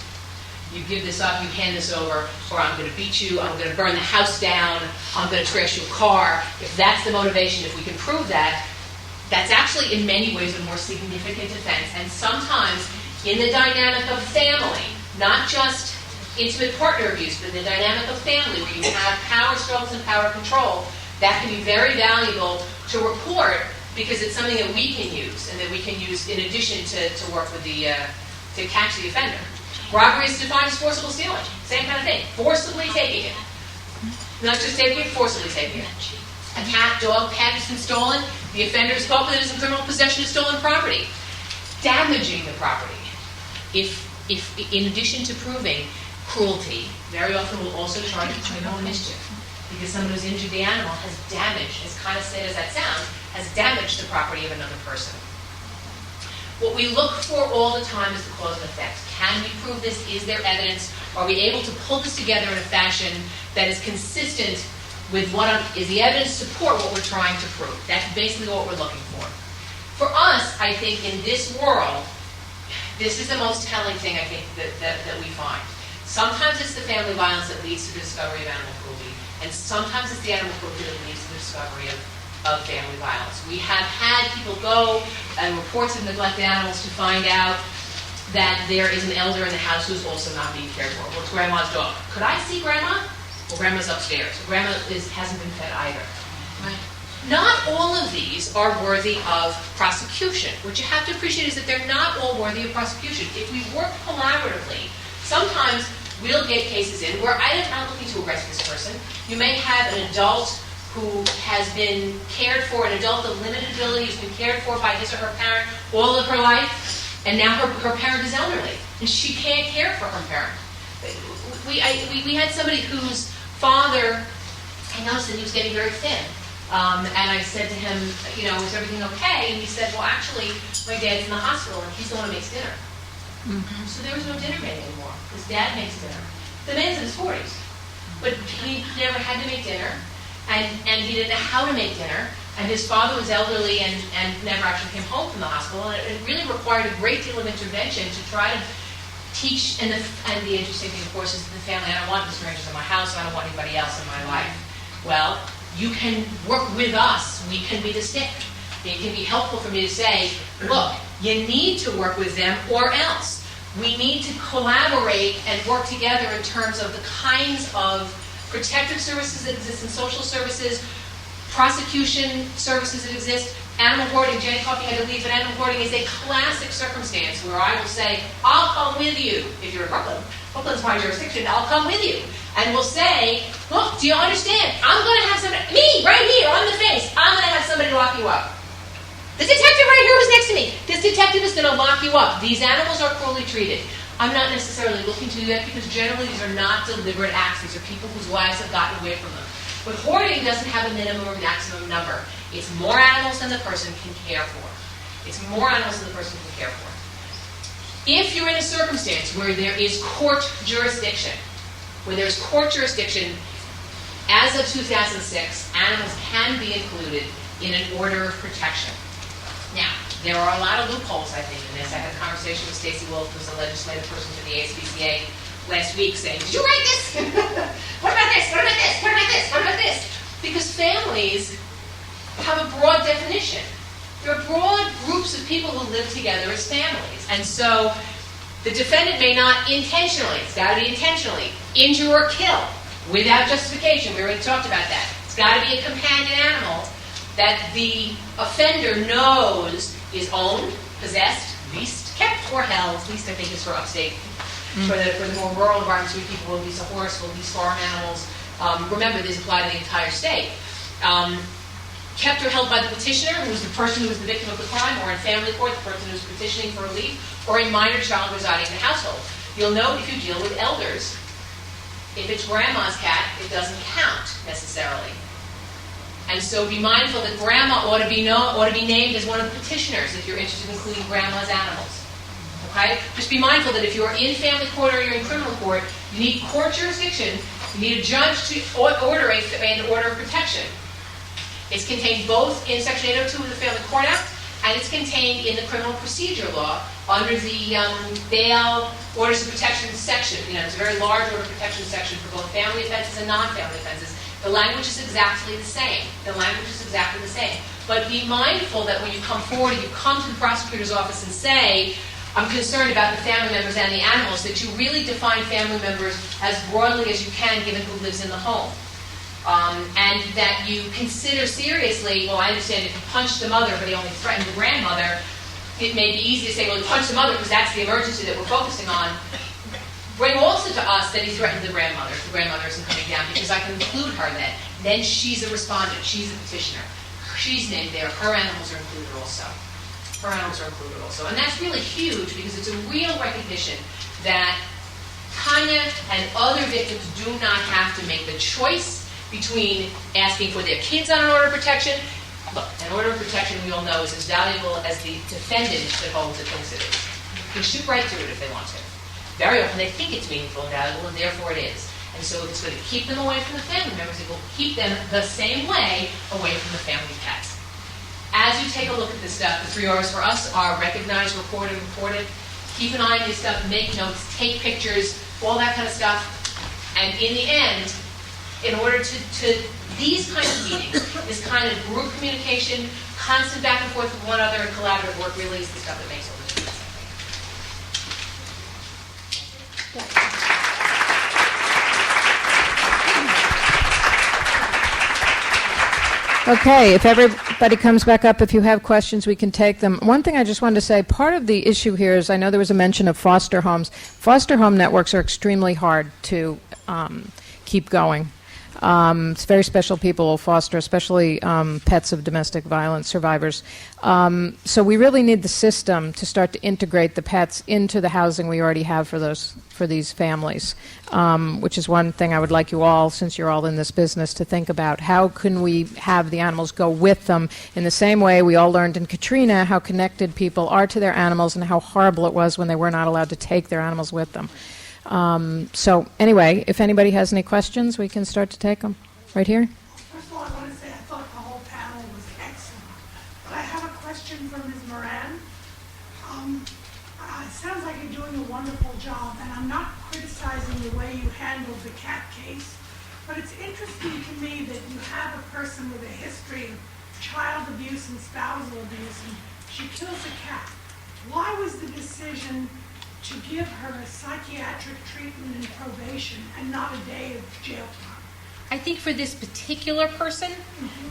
You give this up, you hand this over, or I'm going to beat you, I'm going to burn the house down, I'm going to trash your car. If that's the motivation, if we can prove that, That's actually in many ways a more significant offense. And sometimes in the dynamic of family, not just intimate partner abuse, but the dynamic of family where you have power struggles and power control, that can be very valuable to report because it's something that we can use and that we can use in addition to work with to catch the offender. Robbery is defined as forcible stealing. Same kind of thing. Forcibly taking it. Not just taking it, forcibly taking it. A cat, dog, pet has been stolen. The offender is culpable in criminal possession of stolen property. Damaging the property. If in addition to proving cruelty, very often we'll also charge criminal mischief. Because someone who's injured the animal has damaged, as kind of sad as that sounds, has damaged the property of another person. What we look for all the time is the cause and effect. Can we prove this? Is there evidence? Are we able to pull this together in a fashion that is consistent with is the evidence support what we're trying to prove? That's basically what we're looking for. For us, I think in this world, this is the most telling thing I think that we find. Sometimes it's the family violence that leads to the discovery of animal cruelty, and sometimes it's the animal cruelty that leads to the discovery of family violence. We have had people go and reports of neglected animals to find out that there is an elder in the house who's also not being cared for. Well, it's grandma's dog. Could I see grandma? Well, grandma's upstairs. Grandma hasn't been fed either. Right? Not all of these are worthy of prosecution. What you have to appreciate is that they're not all worthy of prosecution. If we work collaboratively, sometimes we'll get cases in where I'm not looking to arrest this person. You may have an adult who has been cared for, an adult of limited ability who's been cared for by his or her parent all of her life, and now her parent is elderly, and she can't care for her parent. We had somebody whose father, I noticed that he was getting very thin. And I said to him, is everything okay? And he said, well, actually, my dad's in the hospital, and he's the one who makes dinner. Mm-hmm. So there was no dinner made anymore, because Dad makes dinner. The man's in his 40s. But he never had to make dinner, and he didn't know how to make dinner, and his father was elderly and never actually came home from the hospital, and it really required a great deal of intervention to try to teach, and the interesting thing, of course, is the family, I don't want the strangers in my house, I don't want anybody else in my life. Well, you can work with us, we can be the stick. It can be helpful for me to say, look, you need to work with them or else. We need to collaborate and work together in terms of the kinds of protective services that exist in social services, prosecution services that exist. Animal hoarding, Jenny Coffey had to leave, but animal hoarding is a classic circumstance where I will say, I'll come with you. If you're in Brooklyn, Brooklyn's my jurisdiction, I'll come with you. And we'll say, look, do you understand? I'm going to have somebody, me, right here, on the face, I'm going to have somebody lock you up. The detective right here was next to me. This detective is going to lock you up. These animals are cruelly treated. I'm not necessarily looking to do that because generally these are not deliberate acts. These are people whose wives have gotten away from them. But hoarding doesn't have a minimum or maximum number. It's more animals than the person can care for. It's more animals than the person can care for. If you're in a circumstance where there is court jurisdiction, as of 2006, animals can be included in an order of protection. Now, there are a lot of loopholes, I think, in this. I had a conversation with Stacey Wolf, who's a legislative person for the ASPCA, last week saying, did you write this? What about this? What about this? What about this? What about this? Because families have a broad definition. There are broad groups of people who live together as families. And so the defendant may not intentionally, it's got to be intentionally, injure or kill without justification. We already talked about that. It's got to be a companion animal that the offender knows is owned, possessed, leased, kept, or held. Leased, I think, is for upstate. For the more rural environments where people will lease a horse, will lease farm animals. Remember, these apply to the entire state. Kept or held by the petitioner, who is the person who is the victim of the crime, or in family court, the person who is petitioning for relief, or a minor child residing in the household. You'll note if you deal with elders, if it's grandma's cat, it doesn't count necessarily. And so be mindful that grandma ought to be named as one of the petitioners if you're interested in including grandma's animals. Okay? Just be mindful that if you're in family court or you're in criminal court, you need court jurisdiction. You need a judge to order an order of protection. It's contained both in Section 802 of the Family Court Act, and it's contained in the criminal procedure law under the bail orders of protection section. It's a very large order of protection section for both family offenses and non-family offenses. The language is exactly the same. But be mindful that when you come forward, you come to the prosecutor's office and say, I'm concerned about the family members and the animals, that you really define family members as broadly as you can, given who lives in the home. And that you consider seriously, well, I understand if you punched the mother, but he only threatened the grandmother, it may be easy to say, well, he punched the mother because that's the emergency that we're focusing on. Bring also to us that he threatened the grandmother if the grandmother isn't coming down, because I can include her then. Then she's a respondent, she's a petitioner. She's named there, her animals are included also. Her animals are included also. And that's really huge because it's a real recognition that Tanya and other victims do not have to make the choice between asking for their kids on an order of protection. Look, an order of protection, we all know, is as valuable as the defendant that holds it thinks it is. They can shoot right through it if they want to. Very often they think it's meaningful and valuable, and therefore it is. And so if it's going to keep them away from the family members, it will keep them the same way away from the family pets. As you take a look at this stuff, the 3 R's for us are recognize, report, and report it. Keep an eye on this stuff, make notes, take pictures, all that kind of stuff. And in the end, in order to these kinds of meetings, this kind of group communication, constant back and forth with one another, and collaborative work really is the stuff that makes all the difference.
Okay, if everybody comes back up, if you have questions, we can take them. One thing I just wanted to say, part of the issue here is, I know there was a mention of foster homes. Foster home networks are extremely hard to keep going. It's very special people will foster, especially pets of domestic violence survivors. So we really need the system to start to integrate the pets into the housing we already have for these families, which is one thing I would like you all, since you're all in this business, to think about. How can we have the animals go with them in the same way we all learned in Katrina how connected people are to their animals and how horrible it was when they were not allowed to take their animals with them. So anyway, if anybody has any questions, we can start to take them. Right here?
First of all, I want to say I thought the whole panel was excellent. But I have a question for Ms. Moran. It sounds like you're doing a wonderful job, and I'm not criticizing the way you handled the cat case, but it's interesting to me that you have a person with a history of child abuse and spousal abuse, and she kills a cat. Why was the decision to give her psychiatric treatment and probation and not a day of jail time?
I think for this particular person,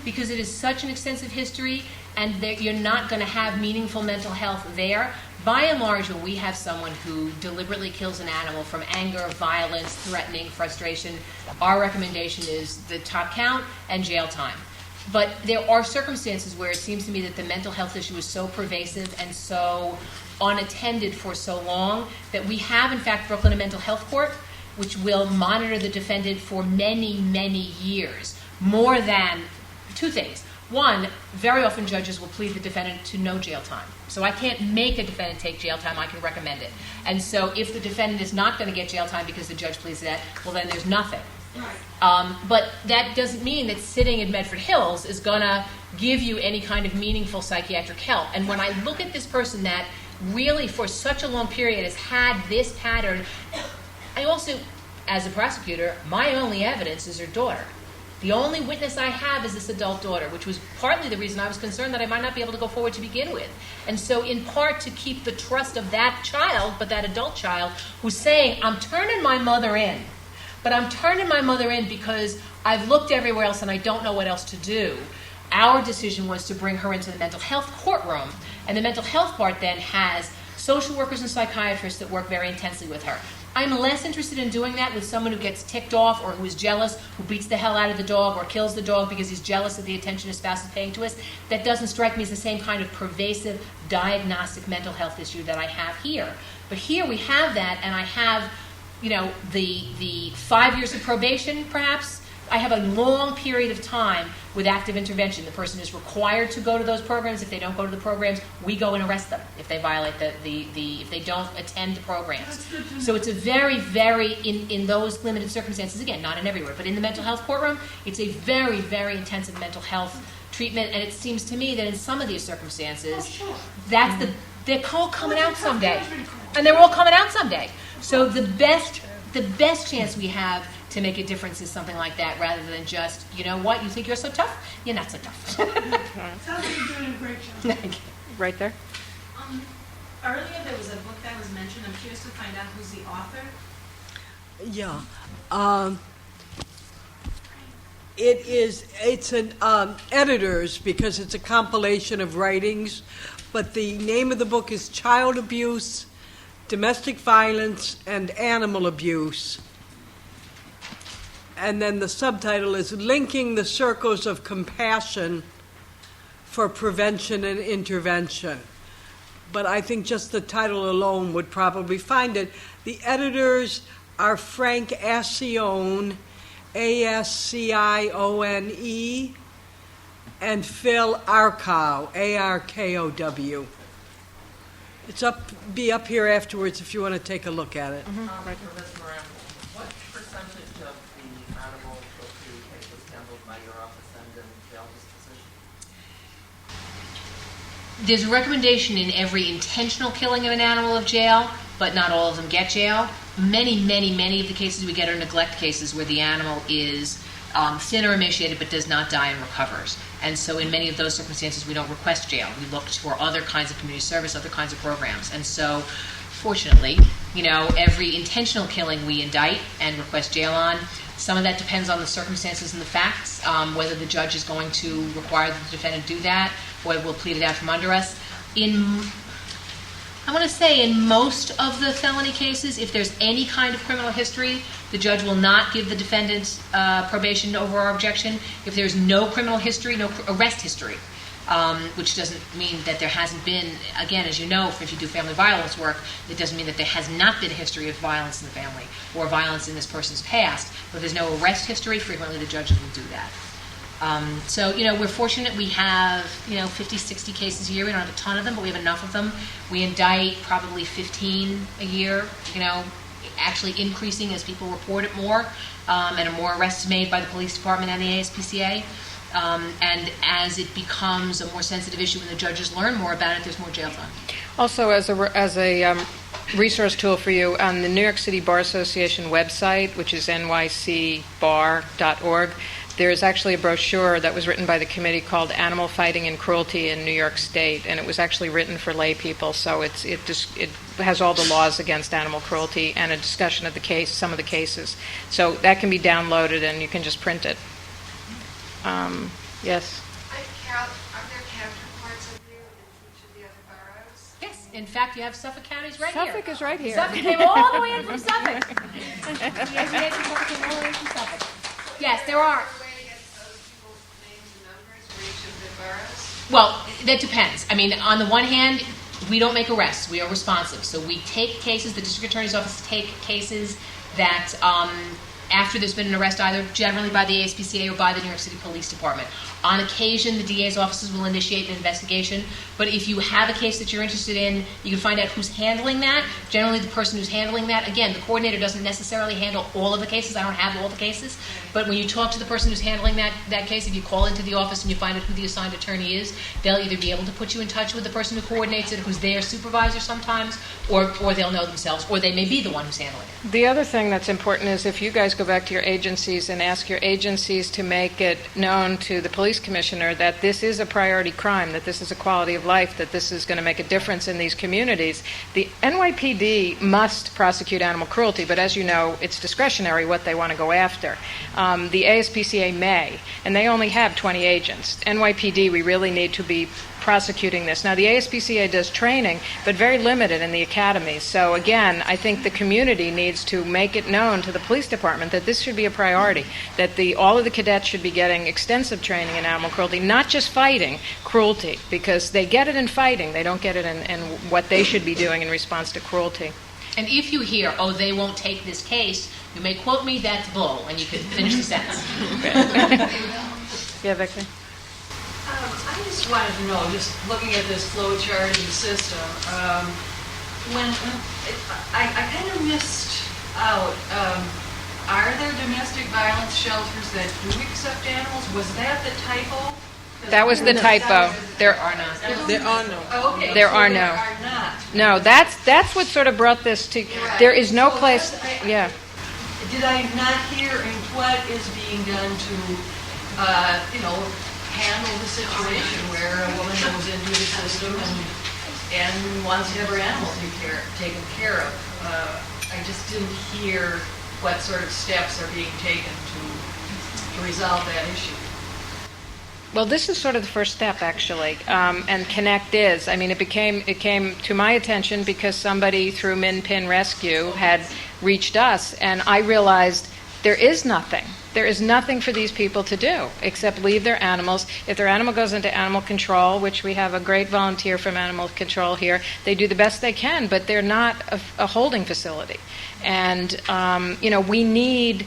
because it is such an extensive history and that you're not going to have meaningful mental health there, by and large, when we have someone who deliberately kills an animal from anger, violence, threatening, frustration, our recommendation is the top count and jail time. But there are circumstances where it seems to me that the mental health issue is so pervasive and so unattended for so long that we have, in fact, Brooklyn a mental health court, which will monitor the defendant for many, many years. More than 2 things. One, very often judges will plead the defendant to no jail time. So I can't make a defendant take jail time, I can recommend it. And so if the defendant is not going to get jail time because the judge pleads that, well, then there's nothing.
Right.
But that doesn't mean that sitting in Medford Hills is going to give you any kind of meaningful psychiatric help. And when I look at this person that really for such a long period has had this pattern, I also, as a prosecutor, my only evidence is her daughter. The only witness I have is this adult daughter, which was partly the reason I was concerned that I might not be able to go forward to begin with. And so in part to keep the trust of that child, but that adult child, who's saying, I'm turning my mother in, but I'm turning my mother in because I've looked everywhere else and I don't know what else to do. Our decision was to bring her into the mental health courtroom, and the mental health part then has social workers and psychiatrists that work very intensely with her. I'm less interested in doing that with someone who gets ticked off or who is jealous, who beats the hell out of the dog or kills the dog because he's jealous of the attention his spouse is paying to us. That doesn't strike me as the same kind of pervasive diagnostic mental health issue that I have here. But here we have that, and I have, the 5 years of probation, perhaps. I have a long period of time with active intervention. The person is required to go to those programs. If they don't go to the programs, we go and arrest them if they violate if they don't attend the programs. So it's a very, very, in those limited circumstances, again, not in everywhere, but in the mental health courtroom, it's a very, very intensive mental health treatment. And it seems to me that in some of these circumstances, they're all coming out someday. And they're all coming out someday. So the best chance we have to make a difference is something like that, rather than just, you know what, you think you're so tough? You're not so tough.
Sounds like you're doing a great job.
Right there.
Earlier there was a book that was mentioned. I'm curious to find out who's the author.
Yeah. It's an editor's because it's a compilation of writings, but the name of the book is Child Abuse, Domestic Violence, and Animal Abuse. And then the subtitle is Linking the Circles of Compassion for Prevention and Intervention. But I think just the title alone would probably find it. The editors are Frank Ascione, Ascione, and Phil Arkow, Arkow. It's be up here afterwards if you want to take a look at it.
For Ms. Moran, what percentage of the animal cruelty cases handled by your office and in jail disposition?
There's a recommendation in every intentional killing of an animal of jail, but not all of them get jail. Many of the cases we get are neglect cases where the animal is thin or emaciated but does not die and recovers. And so in many of those circumstances, we don't request jail. We look for other kinds of community service, other kinds of programs. And so, fortunately, every intentional killing we indict and request jail on. Some of that depends on the circumstances and the facts, whether the judge is going to require that the defendant do that, or will plead it out from under us. I want to say in most of the felony cases, if there's any kind of criminal history, the judge will not give the defendant probation over our objection. If there's no criminal history, no arrest history, which doesn't mean that there hasn't been, again, as you know, if you do family violence work, it doesn't mean that there has not been a history of violence in the family or violence in this person's past. But if there's no arrest history, frequently the judges will do that. So, we're fortunate we have, 50, 60 cases a year. We don't have a ton of them, but we have enough of them. We indict probably 15 a year, actually increasing as people report it more, and more arrests made by the police department and the ASPCA. And as it becomes a more sensitive issue and the judges learn more about it, there's more jail time.
Also, as a resource tool for you, on the New York City Bar Association website, which is nycbar.org, there is actually a brochure that was written by the committee called Animal Fighting and Cruelty in New York State, and it was actually written for lay people, so it has all the laws against animal cruelty and a discussion of some of the cases. So that can be downloaded and you can just print it. Yes?
Carol, are there counterparts of you in each of the other boroughs?
Yes, in fact, you have Suffolk counties right
Suffolk
here.
is right here.
Suffolk came all the way in from Suffolk. Yes, Suffolk came all the way from Suffolk. Yes, there are. Well, that depends. I mean, on the one hand, we don't make arrests. We are responsive. So we take cases, the district attorney's office take cases that after there's been an arrest, either generally by the ASPCA or by the New York City Police Department. On occasion, the DA's offices will initiate an investigation, but if you have a case that you're interested in, you can find out who's handling that. Generally, the person who's handling that, again, the coordinator doesn't necessarily handle all of the cases. I don't have all the cases, but when you talk to the person who's handling that case, if you call into the office and you find out who the assigned attorney is, they'll either be able to put you in touch with the person who coordinates it, who's their supervisor sometimes, or they'll know themselves, or they may be the one who's handling it.
The other thing that's important is if you guys go back to your agencies and ask your agencies to make it known to the police commissioner that this is a priority crime, that this is a quality of life, that this is going to make a difference in these communities. The NYPD must prosecute animal cruelty, but as you know, it's discretionary what they want to go after. The ASPCA may, and they only have 20 agents. NYPD, we really need to be prosecuting this. Now, the ASPCA does training, but very limited in the academies. So, again, I think the community needs to make it known to the police department that this should be a priority, that all of the cadets should be getting extensive training in animal cruelty, not just fighting cruelty, because they get it in fighting. They don't get it in what they should be doing in response to cruelty.
And if you hear, oh, they won't take this case, you may quote me, that's bull, and you can finish the sentence.
Yeah, Victor?
I just wanted to know, just looking at this flow charting system, when I kind of missed out, are there domestic violence shelters that do accept animals? Was that the typo?
That was the typo. There are
There are no.
Okay.
There
so
are
there
no.
are not.
No, that's what sort of brought this to.
Right.
There is no
So
place.
that's-
Yeah.
Did I not hear in what is being done to, handle the situation where a woman goes into the system and wants to have her animals taken care of? I just didn't hear what sort of steps are being taken to resolve that issue.
Well, this is sort of the first step, actually, and Connect is. I mean, it came to my attention because somebody through Min Pin Rescue had reached us, and I realized there is nothing. There is nothing for these people to do except leave their animals. If their animal goes into animal control, which we have a great volunteer from animal control here, they do the best they can, but they're not a holding facility. And, we need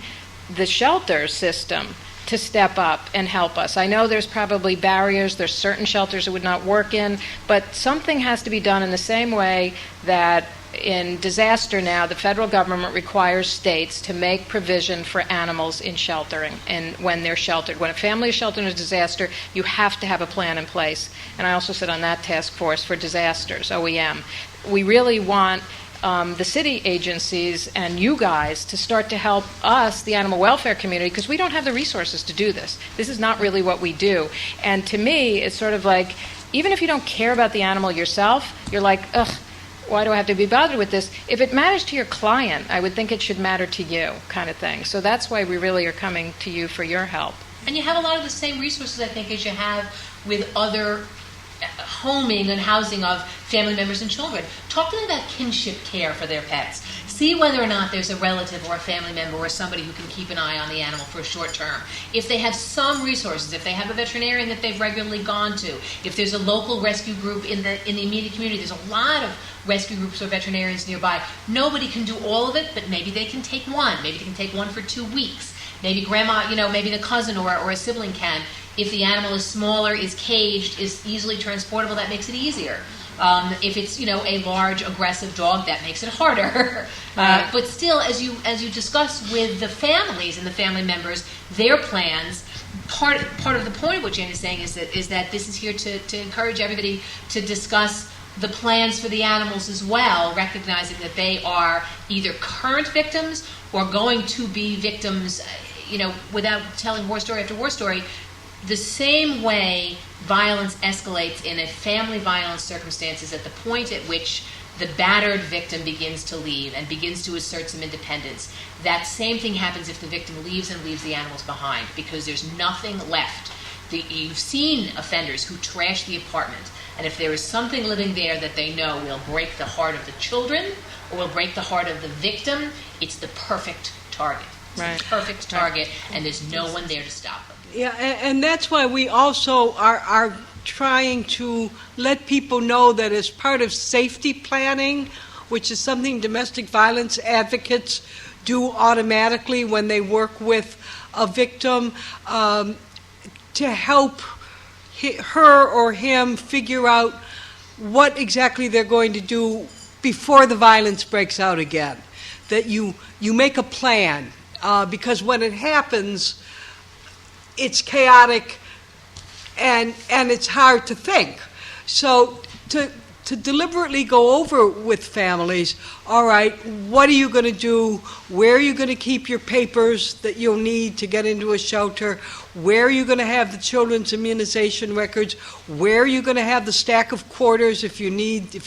the shelter system to step up and help us. I know there's probably barriers, there's certain shelters it would not work in, but something has to be done in the same way that in disaster now, the federal government requires states to make provision for animals in sheltering and when they're sheltered. When a family is sheltered in a disaster, you have to have a plan in place. And I also sit on that task force for disasters, OEM. We really want the city agencies and you guys to start to help us, the animal welfare community, because we don't have the resources to do this. This is not really what we do. And to me, it's sort of like, even if you don't care about the animal yourself, you're like, ugh, why do I have to be bothered with this? If it matters to your client, I would think it should matter to you, kind of thing. So that's why we really are coming to you for your help.
And you have a lot of the same resources, I think, as you have with other homing and housing of family members and children. Talk to them about kinship care for their pets. See whether or not there's a relative or a family member or somebody who can keep an eye on the animal for a short term. If they have some resources, if they have a veterinarian that they've regularly gone to, if there's a local rescue group in the immediate community, there's a lot of rescue groups or veterinarians nearby. Nobody can do all of it, but maybe they can take one. Maybe they can take one for 2 weeks. Maybe grandma, maybe the cousin or a sibling can. If the animal is smaller, is caged, is easily transportable, that makes it easier. If it's a large aggressive dog, that makes it harder. But still, as you discuss with the families and the family members, their plans. Part of the point of what Jan is saying is that this is here to encourage everybody to discuss the plans for the animals as well, recognizing that they are either current victims or going to be victims. Without telling war story after war story. The same way violence escalates in a family violence circumstance is at the point at which the battered victim begins to leave and begins to assert some independence. That same thing happens if the victim leaves and leaves the animals behind because there's nothing left. You've seen offenders who trash the apartment, and if there is something living there that they know will break the heart of the children or will break the heart of the victim, it's the perfect target. Right. Perfect target, and there's no one there to stop them.
Yeah, and that's why we also are trying to let people know that as part of safety planning, which is something domestic violence advocates do automatically when they work with a victim, to help her or him figure out what exactly they're going to do before the violence breaks out again. That you make a plan. Because when it happens, it's chaotic and it's hard to think. So to deliberately go over with families, all right, what are you going to do? Where are you going to keep your papers that you'll need to get into a shelter? Where are you going to have the children's immunization records? Where are you going to have the stack of quarters if you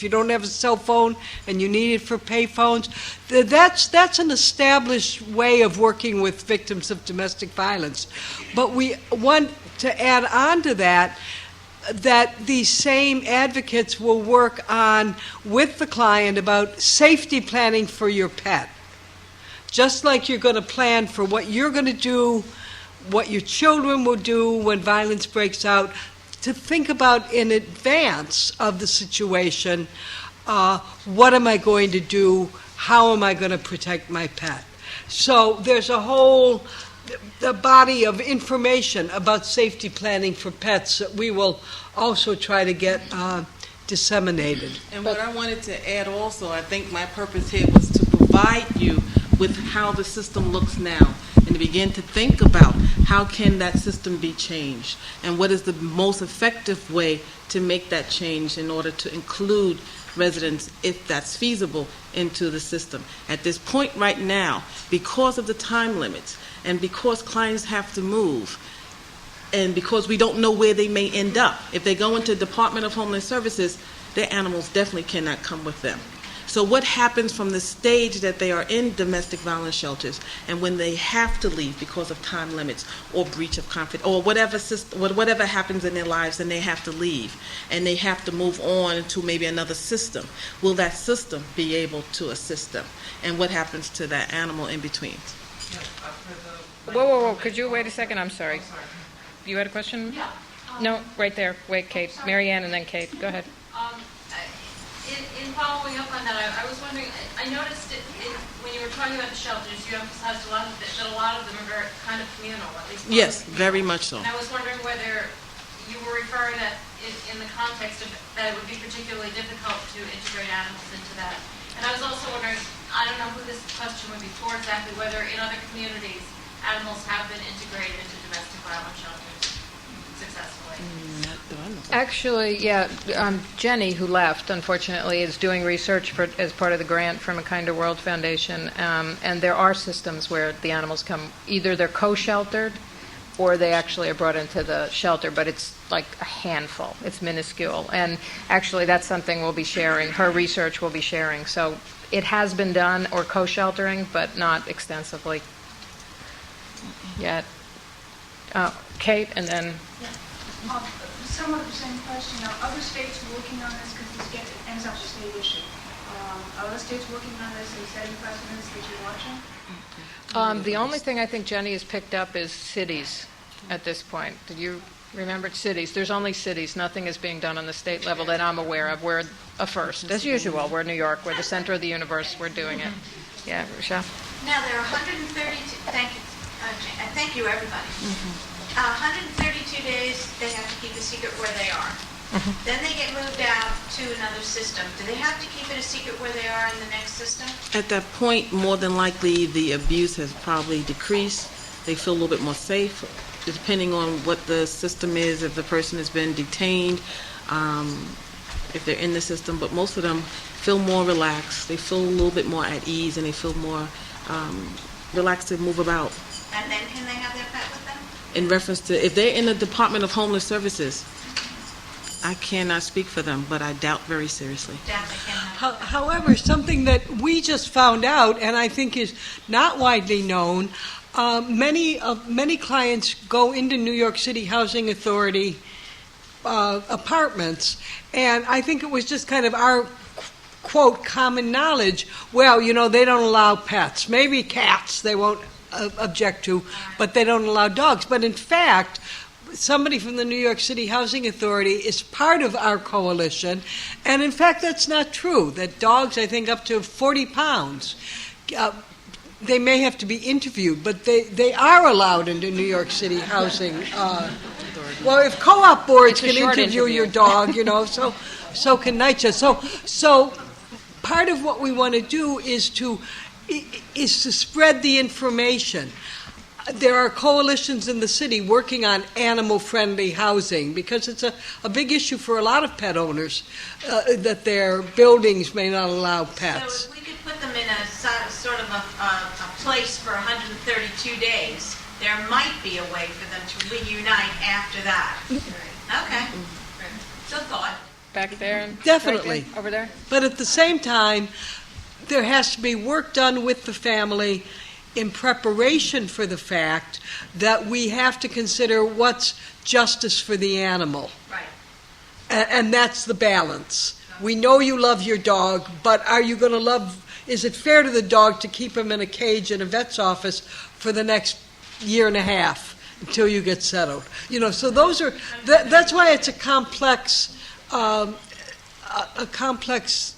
don't have a cell phone and you need it for pay phones? That's an established way of working with victims of domestic violence. But we want to add on to that these same advocates will work on with the client about safety planning for your pet. Just like you're going to plan for what you're going to do, what your children will do when violence breaks out, to think about in advance of the situation, what am I going to do? How am I going to protect my pet? So there's the body of information about safety planning for pets that we will also try to get disseminated.
And what I wanted to add also, I think my purpose here was to provide you with how the system looks now and to begin to think about how can that system be changed and what is the most effective way to make that change in order to include residents, if that's feasible, into the system. At this point right now, because of the time limits and because clients have to move, And because we don't know where they may end up, if they go into Department of Homeland Services, their animals definitely cannot come with them. So what happens from the stage that they are in domestic violence shelters and when they have to leave because of time limits or breach of confidence or whatever happens in their lives and they have to leave and they have to move on to maybe another system, will that system be able to assist them? And what happens to that animal in between?
Whoa. Could you wait a second? I'm sorry. You had a question?
Yeah.
No, right there. Wait, Kate. Marianne and then Kate. Go ahead.
In following up on that, I was wondering, I noticed when you were talking about the shelters, you emphasized that a lot of them are very kind of communal, at least.
Yes, very much so.
And I was wondering whether you were referring that in the context of that it would be particularly difficult to integrate animals into that. And I was also wondering, I don't know who this question would be for exactly, whether in other communities animals have been integrated into domestic violence shelters successfully.
Actually, yeah, Jenny, who left, unfortunately, is doing research as part of the grant from A Kinder World Foundation, and there are systems where the animals come, either they're co-sheltered or they actually are brought into the shelter, but it's like a handful. It's minuscule. And actually, that's something we'll be sharing. Her research will be sharing. So it has been done, or co-sheltering, but not extensively yet. Kate, and then...
Somewhat of the same question. Are other states working on this because it ends up a state issue? Are other states working on this and setting precedents that you're watching?
The only thing I think Jenny has picked up is cities at this point. Did you remember cities? There's only cities. Nothing is being done on the state level that I'm aware of. We're a first, as usual. We're New York. We're the center of the universe. We're doing it. Yeah, Rochelle?
Now, there are 132, thank you, everybody. 132 days they have to keep a secret where they are. Then they get moved out to another system. Do they have to keep it a secret where they are in the next system?
At that point, more than likely, the abuse has probably decreased. They feel a little bit more safe, depending on what the system is, if the person has been detained, if they're in the system. But most of them feel more relaxed. They feel a little bit more at ease, and they feel more relaxed to move about.
And then can they have their pet with them?
In reference to, if they're in the Department of Homeless Services, I cannot speak for them, but I doubt very seriously.
However, something that we just found out, and I think is not widely known, many clients go into New York City Housing Authority apartments, and I think it was just kind of our quote common knowledge. Well, they don't allow pets, maybe cats they won't object to, but they don't allow dogs. But in fact, somebody from the New York City Housing Authority is part of our coalition, and in fact that's not true, that dogs, I think up to 40 pounds, they may have to be interviewed, but they are allowed into New York City Housing. Well, if co-op boards can interview your dog, so can NYCHA. So part of what we want to do is to spread the information. There are coalitions in the city working on animal-friendly housing because it's a big issue for a lot of pet owners that their buildings may not allow pets.
So if we could put them in a sort of a place for 132 days, there might be a way for them to reunite after that. Okay. So thought.
Back there?
Definitely.
Right there, over there?
But at the same time, there has to be work done with the family in preparation for the fact that we have to consider what's justice for the animal.
Right.
And that's the balance. We know you love your dog, but are you going to is it fair to the dog to keep him in a cage in a vet's office for the next year and a half until you get settled? So those are, that's why it's a complex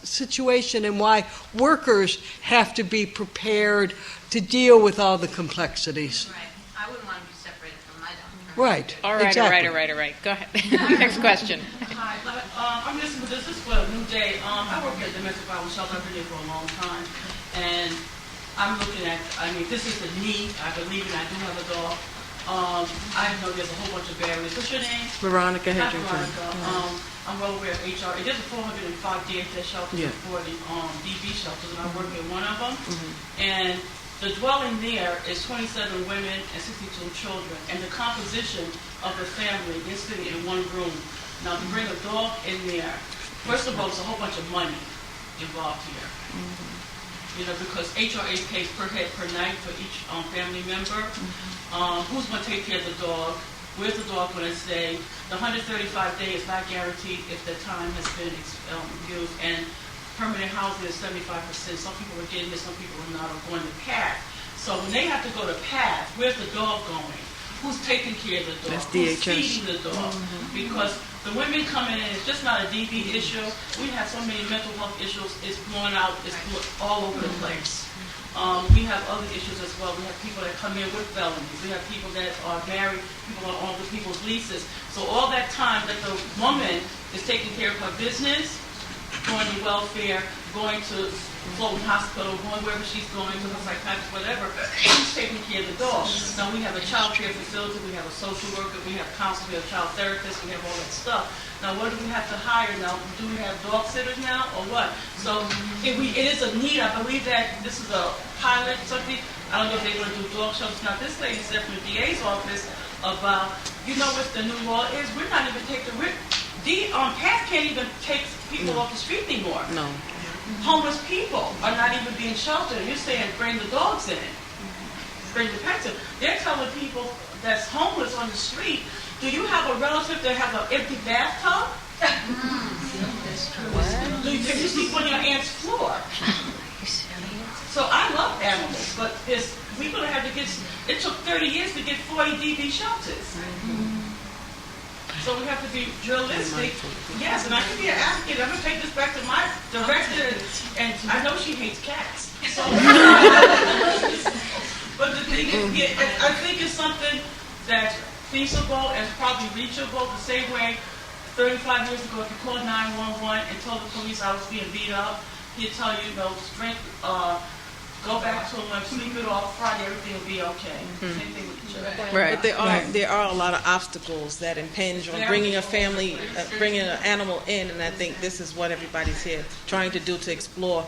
situation, and why workers have to be prepared to deal with all the complexities.
Right. I wouldn't want to be separated from my dog.
Right.
All right,
exactly.
all right. Go ahead. Next question.
Hi, I'm listening to this. This is for a new day. I work at domestic violence shelter. I've been here for a long time, and I'm looking at. This is the need. I believe, and I do have a dog. I know there's a whole bunch of barriers. What's your name?
Veronica
Hi,
Hendrickson.
Veronica. I'm well aware of HR. There's a 405 DHS shelters
Yeah.
and 40 DB shelters, and I work at one of them. And The dwelling there is 27 women and 62 children, and the composition of the family, they're sitting in one room. Now, to bring a dog in there, first of all, there's a whole bunch of money involved here. You know, because HRA pays per head per night for each family member. Who's going to take care of the dog? Where's the dog going to stay? The 135 day is not guaranteed if the time has been used, and permanent housing is 75%. Some people are getting it, some people are not, or going to PATH. So when they have to go to PATH, where's the dog going? Who's taking care of the dog?
That's
Who's
DHS.
feeding the dog? Because the women coming in, it's just not a DV issue. We have so many mental health issues. It's blowing out. It's all over the place. We have other issues as well. We have people that come in with felonies. We have people that are married, people are on other people's leases. So all that time that the woman is taking care of her business, going to welfare, going to Floating Hospital, going wherever she's going, to her psychiatrist, whatever, she's taking care of the dog. Now we have a child care facility, we have a social worker, we have counselors, we have child therapists, we have all that stuff. Now what do we have to hire now? Do we have dog sitters now or what? So it is a need. I believe that this is a pilot, something. I don't know if they're going to do dog shelters. Now this lady said from the DA's office about, you know what the new law is? We're not even taking, PATH can't even take people off the street anymore.
No.
Homeless people are not even being sheltered. You're saying bring the dogs in, bring the pets in. They're telling people that's homeless on the street, do you have a relative that have an empty bathtub? Can you sleep on your aunt's floor? So I love animals, but we're going to have to get, it took 30 years to get 40 DV shelters. So we have to be realistic. Yes, and I can be an advocate. I'm going to take this back to my director, and I know she hates cats. So, but the thing is, I think it's something that's feasible and probably reachable. The same way 35 years ago, if you called 911 and told the police I was being beat up, he'd tell you, go back to him, sleep it off Friday, everything will be okay. Same thing with the children.
Right. But there are a lot of obstacles that impinge on bringing a family, bringing an animal in, and I think this is what everybody's here trying to do to explore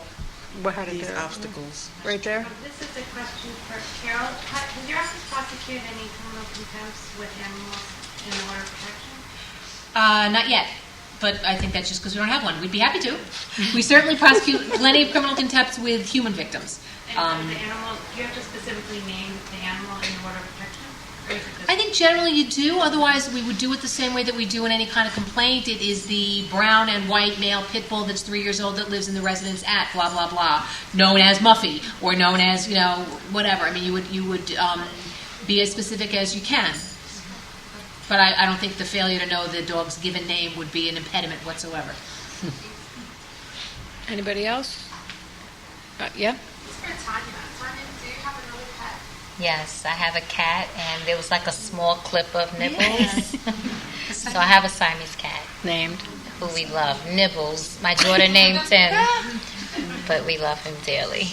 these obstacles.
Right there.
This is a question for Carol. Has your office prosecuted any criminal contempts with animals in order of protection?
Not yet. But I think that's just because we don't have one. We'd be happy to. We certainly prosecute plenty of criminal contempts with human victims.
And the animal, do you have to specifically name the animal in order of protection?
I think generally you do. Otherwise, we would do it the same way that we do in any kind of complaint. It is the brown and white male pit bull that's 3 years old that lives in the residence at blah blah blah, known as Muffy or known as whatever. I mean, you would be as specific as you can. But I don't think the failure to know the dog's given name would be an impediment whatsoever.
Anybody else? Yeah?
It's for Tanya. Tanya, do you have another pet?
Yes, I have a cat, and there was like a small clip of Nibbles. So I have a Siamese cat.
Named?
Who we love. Nibbles. My daughter named him, but we love him dearly.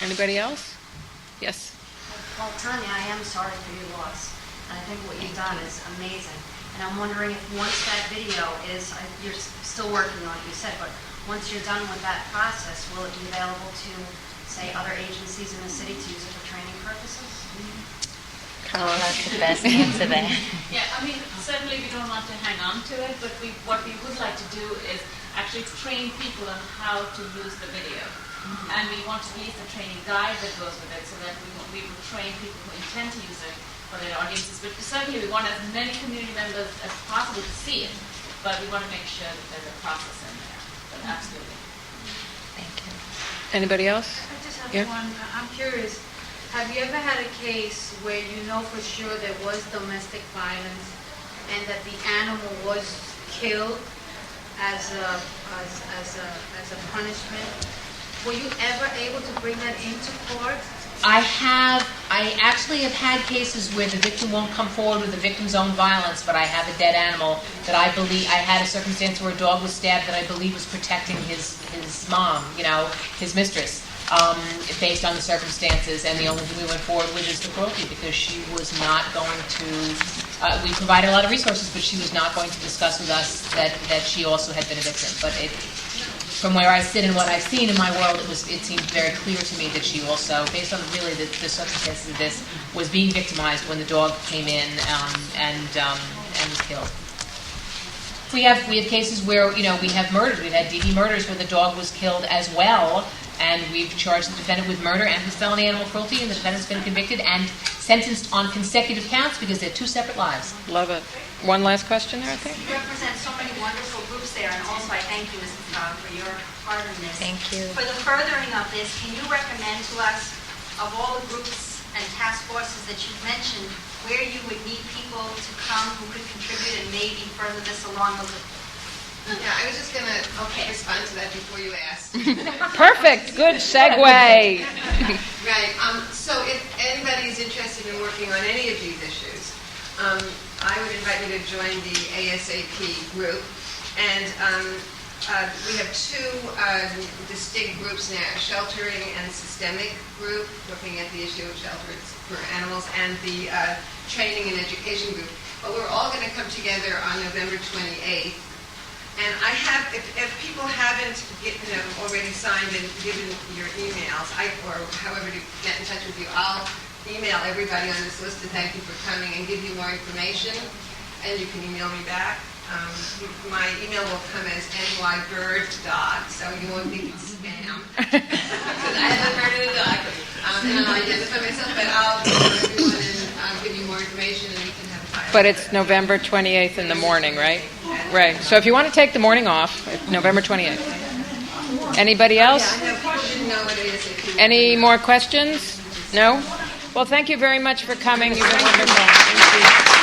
Anybody else? Yes.
Well, Tanya, I am sorry for your loss. And I think what you've done is amazing. And I'm wondering if once that video is, you're still working on it, you said, but once you're done with that process, will it be available to, say, other agencies in the city to use it for training purposes?
Carl has the best answer there.
Yeah, I mean, certainly we don't want to hang on to it, but what we would like to do is actually train people on how to use the video. And we want to release a training guide that goes with it so that we will train people who intend to use it for their audiences. But certainly we want as many community members as possible to see it, but we want to make sure that there's a process in there. But absolutely.
Thank you.
Anybody else?
I just have
Yeah.
one. I'm curious. Have you ever had a case where you know for sure there was domestic violence and that the animal was killed as a punishment? Were you ever able to bring that into court?
I actually have had cases where the victim won't come forward with the victim's own violence, but I have a dead animal that I had a circumstance where a dog was stabbed that I believe was protecting his mom, his mistress, based on the circumstances, and the only thing we went forward with is the cruelty because she was not going to, we provided a lot of resources, but she was not going to discuss with us that she also had been a victim. But from where I sit and what I've seen in my world, it seemed very clear to me that she also, based on really the circumstances of this, was being victimized when the dog came in and was killed. We have cases where, we have murders. We've had DV murders where the dog was killed as well, and we've charged the defendant with murder and with felony animal cruelty, and the defendant's been convicted and sentenced on consecutive counts because they're two separate lives.
Love it. One last question there, I think.
You represent so many wonderful groups there, and also I thank you, Mrs. Brown, for your part in this.
Thank you.
For the furthering of this, can you recommend to us, of all the groups and task forces that you've mentioned, where you would need people to come who could contribute and maybe further this along a little?
Yeah, I was just going to respond to that before you asked.
Perfect. Good segue.
Right. So if anybody is interested in working on any of these issues, I would invite you to join the ASAP group. And we have two distinct groups now, sheltering and systemic group, looking at the issue of shelter for animals, and the training and education group. But we're all going to come together on November 28th. And I have, if people haven't already signed and given your emails, or however to get in touch with you, I'll email everybody on this list to thank you for coming and give you more information, and you can email me back. My email will come as nybirdog, so you won't think it's spam. Because I haven't murdered a dog. And I'll identify myself, but I'll email everyone and give you more information, and we can have a file.
But it's November 28th in the morning, right? Right. So if you want to take the morning off, November 28th. Anybody else?
Yeah, I know people didn't know what ASAP was.
Any more questions? No? Well, thank you very much for coming. You've been wonderful. Thank you.